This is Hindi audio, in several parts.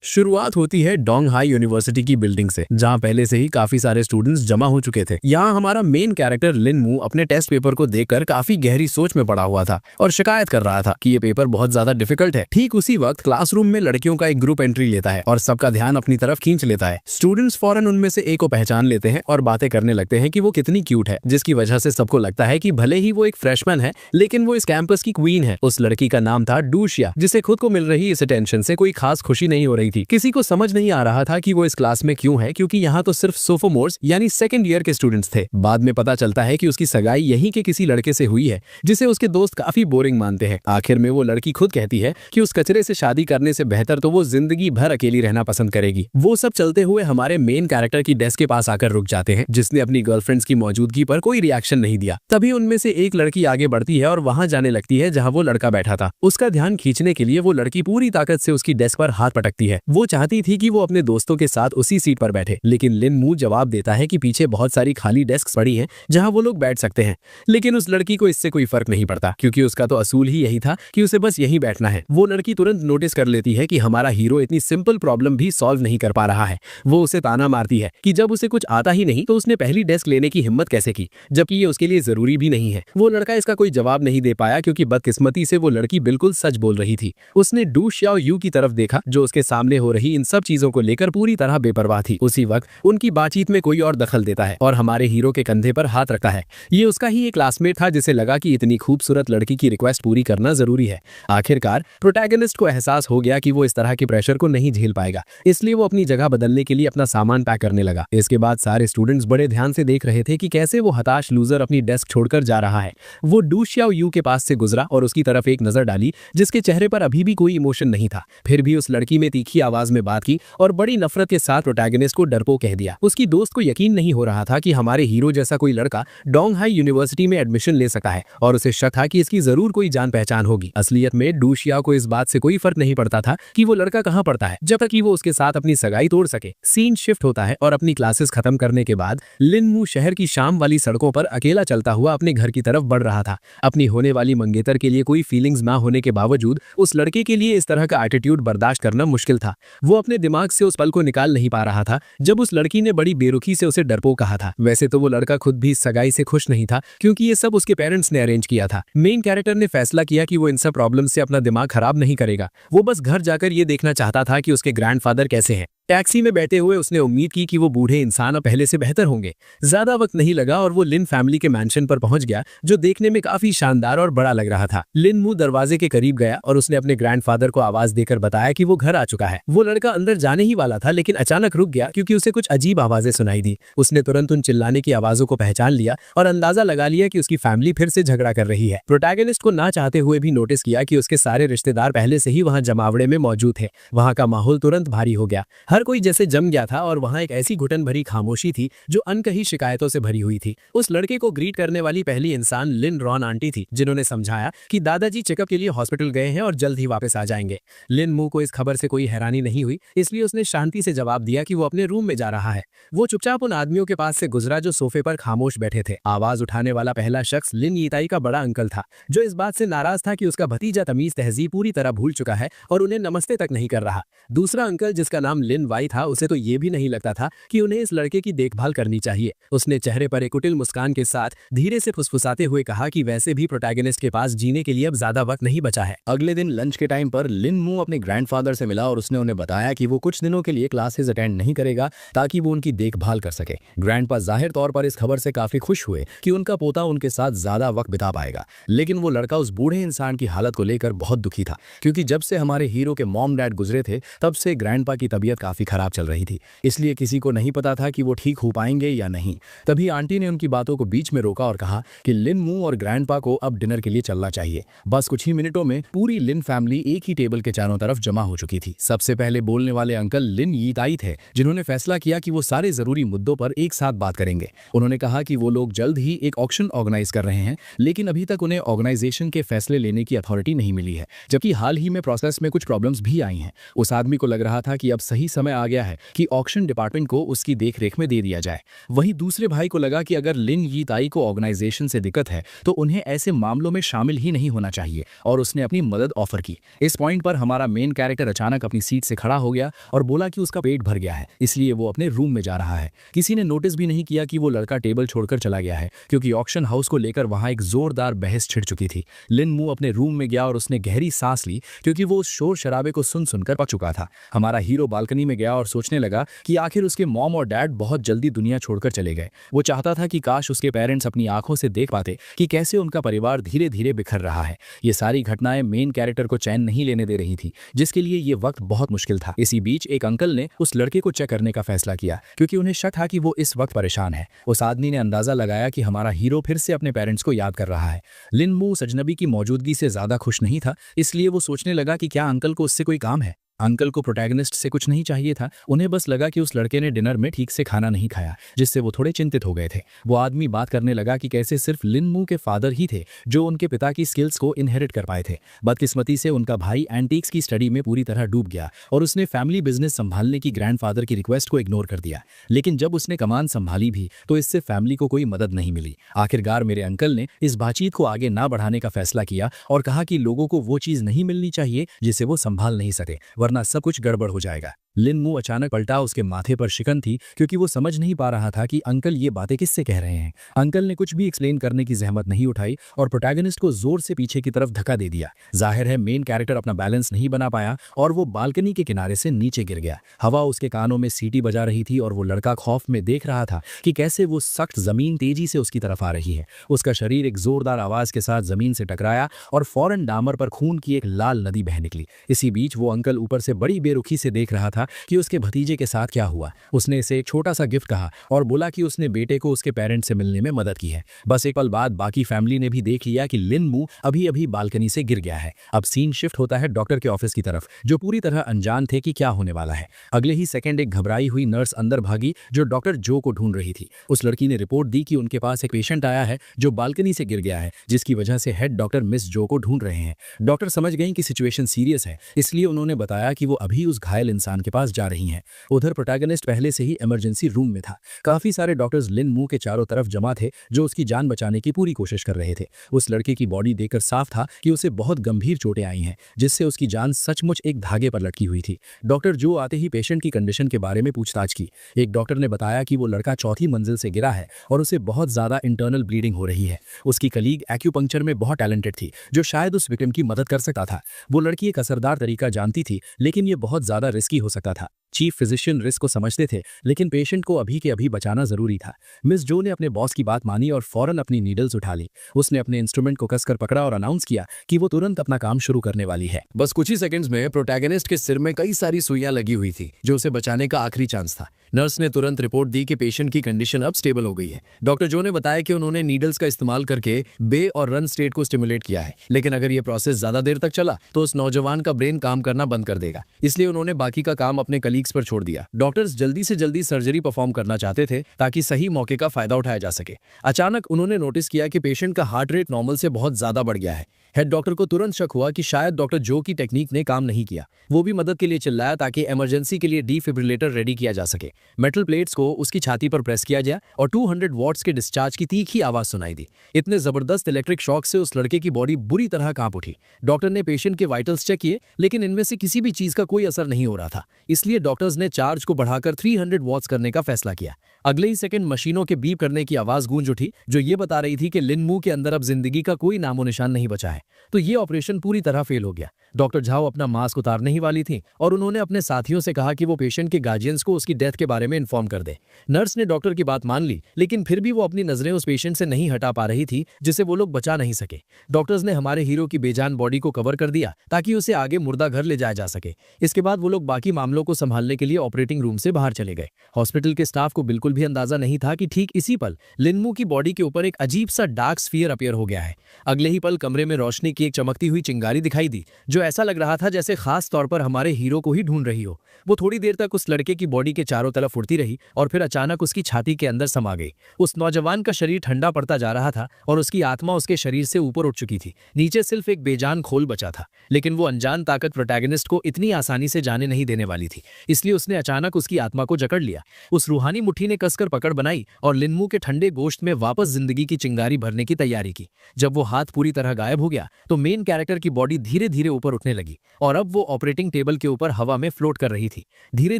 शुरुआत होती है डोंग हाई यूनिवर्सिटी की बिल्डिंग से, जहां पहले से ही काफी सारे स्टूडेंट्स जमा हो चुके थे। यहाँ हमारा मेन कैरेक्टर लिन मू अपने टेस्ट पेपर को देखकर काफी गहरी सोच में पड़ा हुआ था और शिकायत कर रहा था कि ये पेपर बहुत ज्यादा डिफिकल्ट है। ठीक उसी वक्त क्लासरूम में लड़कियों का एक ग्रुप एंट्री लेता है और सबका ध्यान अपनी तरफ खींच लेता है। स्टूडेंट्स फौरन उनमें से एक को पहचान लेते हैं और बातें करने लगते हैं कि वो कितनी क्यूट है, जिसकी वजह से सबको लगता है कि भले ही वो एक फ्रेशमैन है, लेकिन वो इस कैंपस की क्वीन है। उस लड़की का नाम था डूशिया, जिसे खुद को मिल रही इस अटेंशन से कोई खास खुशी नहीं हो रही थी। किसी को समझ नहीं आ रहा था कि वो इस क्लास में क्यों है, क्योंकि यहाँ तो सिर्फ सोफोमोर्स यानी सेकंड ईयर के स्टूडेंट्स थे। बाद में पता चलता है कि उसकी सगाई यहीं के किसी लड़के से हुई है, जिसे उसके दोस्त काफी बोरिंग मानते हैं। आखिर में वो लड़की खुद कहती है कि उस कचरे से शादी करने से बेहतर तो वो जिंदगी भर अकेली रहना पसंद करेगी। वो सब चलते हुए हमारे मेन कैरेक्टर की डेस्क के पास आकर रुक जाते हैं, जिसने अपनी गर्लफ्रेंड्स की मौजूदगी पर कोई रिएक्शन नहीं दिया। तभी उनमें से एक लड़की आगे बढ़ती है और वहां जाने लगती है जहां वो लड़का बैठा था। उसका ध्यान खींचने के लिए वो लड़की पूरी ताकत से उसकी डेस्क पर हाथ पटकती है। वो चाहती थी कि वो अपने दोस्तों के साथ उसी सीट पर बैठे, लेकिन लिन मू जवाब देता है कि पीछे बहुत सारी खाली डेस्क पड़ी हैं जहां वो लोग बैठ सकते हैं। लेकिन उस लड़की को इससे कोई फर्क नहीं पड़ता, क्योंकि उसका तो असूल ही यही था कि उसे बस यहीं बैठना है। वो लड़की तुरंत नोटिस कर लेती है कि हमारा हीरो इतनी सिंपल प्रॉब्लम भी सॉल्व नहीं कर पा रहा है। वो उसे ताना मारती है कि जब उसे कुछ आता ही नहीं तो उसने पहली डेस्क लेने की हिम्मत कैसे की, जबकि ये उसके लिए जरूरी भी नहीं है। वो लड़का इसका कोई जवाब नहीं दे पाया, क्योंकि बदकिस्मती से वो लड़की बिल्कुल सच बोल रही थी। उसने डू श्याओ यू की तरफ देखा, जो उसके सामने हो रही इन सब चीजों को लेकर पूरी तरह बेपरवाह थी। उसी वक्त उनकी बातचीत में कोई और दखल देता है और हमारे हीरो के कंधे पर हाथ रखता है। ये उसका ही एक क्लासमेट था, जिसे लगा कि इतनी खूबसूरत लड़की की रिक्वेस्ट पूरी करना जरूरी है। आखिरकार प्रोटैगनिस्ट को एहसास हो गया कि वो इस तरह के प्रेशर को नहीं झेल पाएगा, इसलिए वो अपनी जगह बदलने के लिए अपना सामान पैक करने लगा। इसके बाद सारे स्टूडेंट्स बड़े ध्यान से देख रहे थे कि कैसे वो हताश लूजर अपनी डेस्क छोड़कर जा रहा है। वो डू श्याओ यू के पास से गुजरा और उसकी तरफ एक नजर डाली, जिसके चेहरे पर अभी भी कोई इमोशन नहीं था। फिर भी उस लड़की में तीखी आवाज में बात की और बड़ी नफरत के साथ प्रोटैगनिस्ट को डरपोक कह दिया। उसकी दोस्त को यकीन नहीं हो रहा था कि हमारे हीरो जैसा कोई लड़का डोंग हाई यूनिवर्सिटी में एडमिशन ले सकता है, और उसे शक था कि इसकी जरूर कोई जान पहचान होगी। असलियत में डू श्याओ को इस बात से कोई फर्क नहीं पड़ता था कि वो लड़का कहाँ पढ़ता है, जब तक कि वो उसके साथ अपनी सगाई तोड़ सके। सीन शिफ्ट होता है और अपनी क्लासेस खत्म करने के बाद लिन मू शहर की शाम वाली सड़कों पर अकेला चलता हुआ अपने घर की तरफ बढ़ रहा था। अपनी होने वाली मंगेतर के लिए कोई फीलिंग्स ना होने के बावजूद उस लड़के के लिए इस तरह का एटीट्यूड बर्दाश्त करना मुश्किल था। वो अपने दिमाग से उस पल को निकाल नहीं पा रहा था जब उस लड़की ने बड़ी बेरुखी से उसे डरपोक कहा था। वैसे तो वो लड़का खुद भी इस सगाई से खुश नहीं था, क्योंकि ये सब उसके पेरेंट्स ने अरेंज किया था। मेन कैरेक्टर ने फैसला किया कि वो इन सब प्रॉब्लम से अपना दिमाग खराब नहीं करेगा। वो बस घर जाकर ये देखना चाहता था कि उसके ग्रैंडफादर कैसे हैं। टैक्सी में बैठे हुए उसने उम्मीद की कि वो बूढ़े इंसान अब पहले से बेहतर होंगे। ज्यादा वक्त नहीं लगा और वो लिन फैमिली के मैंशन पर पहुंच गया, जो देखने में काफी शानदार और बड़ा लग रहा था। लिन मू दरवाजे के करीब गया और उसने अपने ग्रैंडफादर को आवाज देकर बताया कि वो घर आ चुका है। वो लड़का अंदर जाने ही वाला था, लेकिन अचानक रुक गया क्योंकि उसे कुछ अजीब आवाजें सुनाई दी। उसने तुरंत उन चिल्लाने की आवाजों को पहचान लिया और अंदाजा लगा लिया कि उसकी फैमिली फिर से झगड़ा कर रही है। प्रोटैगनिस्ट को ना चाहते हुए भी नोटिस किया कि उसके सारे रिश्तेदार पहले से ही वहां जमावड़े में मौजूद थे। वहां का माहौल तुरंत भारी हो गया, हर कोई जैसे जम था और वहां एक ऐसी घुटन भरी खामोशी थी जो अनकही शिकायतों से भरी हुई थी। उस लड़के को ग्रीट करने वाली पहली इंसान लिन रॉन आंटी थी, जिन्होंने समझाया कि दादाजी चेकअप के लिए हॉस्पिटल गए हैं और जल्द ही वापस आ जाएंगे। लिन मू को इस खबर से कोई हैरानी नहीं हुई, इसलिए उसने शांति से जवाब दिया कि वो अपने रूम में जा रहा है। वो चुपचाप उन आदमियों के पास से गुजरा जो सोफे पर खामोश बैठे थे। आवाज उठाने वाला पहला शख्स लिन यीताई का बड़ा अंकल था, जो इस बात से नाराज था कि उसका भतीजा तमीज तहजीब पूरी तरह भूल चुका है और उन्हें नमस्ते तक नहीं कर रहा। दूसरा अंकल, जिसका नाम लिन वाई था, उसे तो ये भी नहीं लगता था कि उन्हें इस लड़के की देखभाल करनी चाहिए। उसने चेहरे पर एक कुटिल मुस्कान के साथ धीरे से फुसफुसाते हुए कहा कि वैसे भी प्रोटैगनिस्ट के पास जीने के लिए अब ज्यादा वक्त नहीं बचा है। अगले दिन लंच के टाइम पर लिन मू अपने ग्रैंडफादर से मिला और उसने उन्हें बताया कि वो कुछ दिनों के लिए क्लासेस अटेंड नहीं करेगा ताकि वो उनकी देखभाल कर सके। ग्रैंडपा जाहिर तौर पर इस खबर से काफी खुश हुए कि उनका पोता उनके साथ ज्यादा वक्त बिता पाएगा, लेकिन वो लड़का उस बूढ़े इंसान की हालत को लेकर बहुत दुखी था, क्योंकि जब से हमारे हीरो के मॉम डैड गुजरे थे तब से ग्रैंडपा की तबीयत काफी खराब चल रही थी, इसलिए किसी को नहीं पता था कि वो ठीक हो पाएंगे या नहीं। तभी आंटी ने उनकी बातों को बीच में रोका और कहा कि लिन मू और ग्रैंडपा को अब डिनर के लिए चलना चाहिए। बस कुछ ही मिनटों में पूरी लिन फैमिली एक ही टेबल के चारों तरफ जमा हो चुकी थी। सबसे पहले बोलने वाले अंकल लिन यीताई थे, जिन्होंने फैसला किया कि वो सारे जरूरी मुद्दों पर एक साथ बात करेंगे। उन्होंने कहा कि वो लोग जल्द ही एक ऑक्शन ऑर्गेनाइज कर रहे हैं, लेकिन अभी तक उन्हें ऑर्गेनाइजेशन के फैसले लेने की अथॉरिटी नहीं मिली है, जबकि हाल ही में प्रोसेस में कुछ प्रॉब्लम्स भी आई हैं। उस आदमी को लग रहा था कि अब सही समय समय आ गया है कि ऑक्शन डिपार्टमेंट को उसकी देखरेख में दे दिया जाए। वहीं दूसरे भाई को लगा कि अगर लिन यी ताई को ऑर्गेनाइजेशन से दिक्कत है तो उन्हें ऐसे मामलों में शामिल ही नहीं होना चाहिए, और उसने अपनी मदद ऑफर की। इस पॉइंट पर हमारा मेन कैरेक्टर अचानक अपनी सीट से खड़ा हो गया और बोला कि उसका पेट भर गया है, इसलिए वो अपने रूम में जा रहा है। किसी ने नोटिस भी नहीं किया कि वो लड़का टेबल छोड़कर चला गया है, क्योंकि ऑक्शन हाउस को लेकर वहां एक जोरदार बहस छिड़ चुकी थी। लिन मू अपने रूम में गया और उसने गहरी सांस ली, क्योंकि वो उस शोर शराबे को सुन सुनकर पक चुका था। हमारा हीरो बालकनी में गया और सोचने लगा कि आखिर उसके मॉम और डैड बहुत जल्दी दुनिया छोड़कर चले गए। वो चाहता था कि काश उसके पेरेंट्स अपनी आंखों से देख पाते कि कैसे उनका परिवार धीरे धीरे बिखर रहा है। ये सारी घटनाएं मेन कैरेक्टर को चैन नहीं लेने दे रही थी, जिसके लिए ये वक्त बहुत मुश्किल था। इसी बीच एक अंकल ने उस लड़के को चेक करने का फैसला किया, क्योंकि उन्हें शक था कि वो इस वक्त परेशान है। उस आदमी ने अंदाजा लगाया कि हमारा हीरो फिर से अपने पेरेंट्स को याद कर रहा है। लिन मू अजनबी की मौजूदगी से ज्यादा खुश नहीं था, इसलिए वो सोचने लगा कि क्या अंकल को उससे कोई काम है। अंकल को प्रोटैगनिस्ट से कुछ नहीं चाहिए था, उन्हें बस लगा कि उस लड़के ने डिनर में ठीक से खाना नहीं खाया, जिससे वो थोड़े चिंतित हो गए थे। वो आदमी बात करने लगा कि कैसे सिर्फ लिन मू के फादर ही थे जो उनके पिता की स्किल्स को इनहेरिट कर पाए थे। बदकिस्मती से उनका भाई एंटीक्स की स्टडी में पूरी तरह डूब गया और उसने फैमिली बिजनेस संभालने की ग्रैंडफादर की रिक्वेस्ट को इग्नोर कर दिया। लेकिन जब उसने कमान संभाली भी तो इससे फैमिली को कोई मदद नहीं मिली। आखिरकार मेरे अंकल ने इस बातचीत को आगे ना बढ़ाने का फैसला किया और कहा कि लोगों को वो चीज नहीं मिलनी चाहिए जिसे वो संभाल नहीं सके, वरना सब कुछ गड़बड़ हो जाएगा। लिन मू अचानक पलटा। उसके माथे पर शिकन थी, क्योंकि वो समझ नहीं पा रहा था कि अंकल ये बातें किससे कह रहे हैं। अंकल ने कुछ भी एक्सप्लेन करने की जहमत नहीं उठाई और प्रोटैगनिस्ट को जोर से पीछे की तरफ धक्का दे दिया। जाहिर है मेन कैरेक्टर अपना बैलेंस नहीं बना पाया और वो बालकनी के किनारे से नीचे गिर गया। हवा उसके कानों में सीटी बजा रही थी और वो लड़का खौफ में देख रहा था कि कैसे वो सख्त जमीन तेजी से उसकी तरफ आ रही है। उसका शरीर एक जोरदार आवाज के साथ जमीन से टकराया और फौरन डामर पर खून की एक लाल नदी बह निकली। इसी बीच वो अंकल ऊपर से बड़ी बेरुखी से देख रहा था कि उसके भतीजे के साथ क्या हुआ। उसने इसे एक छोटा सा गिफ्ट कहा और बोला कि उसने बेटे को उसके पेरेंट्स से मिलने में मदद की है। बस एक पल बाद बाकी फैमिली ने भी देख लिया कि लिन मू अभी अभी बालकनी से गिर गया है। अब सीन शिफ्ट होता है डॉक्टर के ऑफिस की तरफ, जो पूरी तरह अनजान थे कि क्या होने वाला है। अगले ही सेकंड एक घबराई हुई नर्स अंदर भागी जो डॉक्टर जो को ढूंढ रही थी। उस लड़की ने रिपोर्ट दी कि उनके पास एक पेशेंट आया है जो बालकनी से गिर गया है, जिसकी वजह से हेड डॉक्टर मिस जो को ढूंढ रहे हैं। डॉक्टर समझ गई कि सिचुएशन सीरियस है, इसलिए उन्होंने बताया कि वो अभी उस घायल इंसान के पास जा रही हैं। उधर प्रोटैगनिस्ट पहले से ही इमरजेंसी रूम में था। काफी सारे डॉक्टर्स लिन मू के चारों तरफ जमा थे जो उसकी जान बचाने की पूरी कोशिश कर रहे थे। उस लड़के की बॉडी देखकर साफ था कि उसे बहुत गंभीर चोटें आई हैं, जिससे उसकी जान सचमुच एक धागे पर लटकी हुई थी। डॉक्टर जो आते ही पेशेंट की कंडीशन के बारे में पूछताछ की। एक डॉक्टर ने बताया कि वो लड़का चौथी मंजिल से गिरा है और उसे बहुत ज्यादा इंटरनल ब्लीडिंग हो रही है। उसकी कलीग एक्यूपंक्चर में बहुत टैलेंटेड थी, जो शायद उस विक्टिम की मदद कर सकता था। वो लड़की एक असरदार तरीका जानती थी, लेकिन ये बहुत ज्यादा रिस्की हो सकता था। चीफ फिजिशियन रिस्क को समझते थे, लेकिन पेशेंट को अभी के अभी बचाना जरूरी था। मिस जो ने अपने बॉस की बात मानी और फौरन अपनी नीडल्स उठा ली। उसने अपने इंस्ट्रूमेंट को कसकर पकड़ा और अनाउंस किया कि वो तुरंत अपना काम शुरू करने वाली है। बस कुछ ही सेकंड्स में प्रोटैगनिस्ट के सिर में कई सारी सुइयां लगी हुई थी, जो उसे बचाने का आखिरी चांस था। नर्स ने तुरंत रिपोर्ट दी कि पेशेंट की कंडीशन अब स्टेबल हो गई है। डॉक्टर जो ने बताया कि उन्होंने नीडल्स का इस्तेमाल करके बे और रन स्टेट को स्टिमुलेट किया है, लेकिन अगर ये प्रोसेस ज्यादा देर तक चला तो उस नौजवान का ब्रेन काम करना बंद कर देगा। इसलिए उन्होंने बाकी का काम अपने कलीग्स पर छोड़ दिया। डॉक्टर्स जल्दी से जल्दी सर्जरी परफॉर्म करना चाहते थे ताकि सही मौके का फायदा उठाया जा सके। अचानक उन्होंने नोटिस किया कि पेशेंट का हार्ट रेट नॉर्मल से बहुत ज्यादा बढ़ गया है। हेड डॉक्टर को तुरंत शक हुआ कि शायद डॉक्टर जो की टेक्निक ने काम नहीं किया। वो भी मदद के लिए चिल्लाया ताकि इमरजेंसी के लिए डिफिब्रिलेटर रेडी किया जा सके। मेटल प्लेट्स को उसकी छाती पर प्रेस किया गया और 200 वॉट्स के डिस्चार्ज की तीखी आवाज सुनाई दी। इतने जबरदस्त इलेक्ट्रिक शॉक से उस लड़के की बॉडी बुरी तरह कांप उठी। डॉक्टर ने पेशेंट के वाइटल्स चेक किए, लेकिन इनमें से किसी भी चीज का कोई असर नहीं हो रहा था। इसलिए डॉक्टर्स ने चार्ज को बढ़ाकर 300 वॉट्स करने का फैसला किया। अगले ही सेकंड मशीनों के बीप करने की आवाज गूंज उठी, जो ये बता रही थी कि लिन मू के अंदर अब जिंदगी का कोई नामो निशान नहीं बचा है। तो ये ऑपरेशन पूरी तरह फेल हो गया। डॉक्टर झाओ अपना मास्क उतारने ही वाली थी और उन्होंने अपने साथियों से कहा कि वो पेशेंट के गार्जियंस को उसकी डेथ के बारे में इन्फॉर्म कर दे। नर्स ने डॉक्टर की बात मान ली, लेकिन फिर भी वो अपनी नजरें उस पेशेंट से नहीं हटा पा रही थी जिसे वो लोग बचा नहीं सके। डॉक्टर्स ने हमारे हीरो की बेजान बॉडी को कवर कर दिया ताकि उसे आगे मुर्दा घर ले जाया जा सके। इसके बाद वो लोग बाकी मामलों को संभालने के लिए ऑपरेटिंग रूम से बाहर चले गए। हॉस्पिटल के स्टाफ को बिल्कुल भी अंदाजा नहीं था कि ठीक इसी पल लिन मू की बॉडी के ऊपर एक अजीब सा डार्क स्फीयर अपीयर हो गया है। अगले ही पल कमरे में रोशनी की एक चमकती हुई चिंगारी दिखाई दी, जो ऐसा लग रहा था जैसे खास तौर पर हमारे हीरो को ही ढूंढ रही हो। वो थोड़ी देर तक उस लड़के की बॉडी के चारों तरफ उड़ती रही और फिर अचानक उसकी छाती के अंदर समा गई। उस नौजवान का शरीर ठंडा पड़ता जा रहा था और उसकी आत्मा उसके शरीर से ऊपर उठ चुकी थी। नीचे सिर्फ एक बेजान खोल बचा था, लेकिन वो अनजान ताकत प्रोटैगनिस्ट को इतनी आसानी से जाने नहीं देने वाली थी, इसलिए उसने अचानक उसकी आत्मा को जकड़ लिया। उस रूहानी मुट्ठी ने कसकर पकड़ बनाई और लिनमू के ठंडे गोश्त में वापस जिंदगी की चिंगारी भरने की तैयारी की। जब वो हाथ पूरी तरह गायब हो गया तो मेन कैरेक्टर की बॉडी धीरे धीरे ऊपर उठने लगी और अब वो ऑपरेटिंग टेबल के ऊपर हवा में फ्लोट कर रही थी। धीरे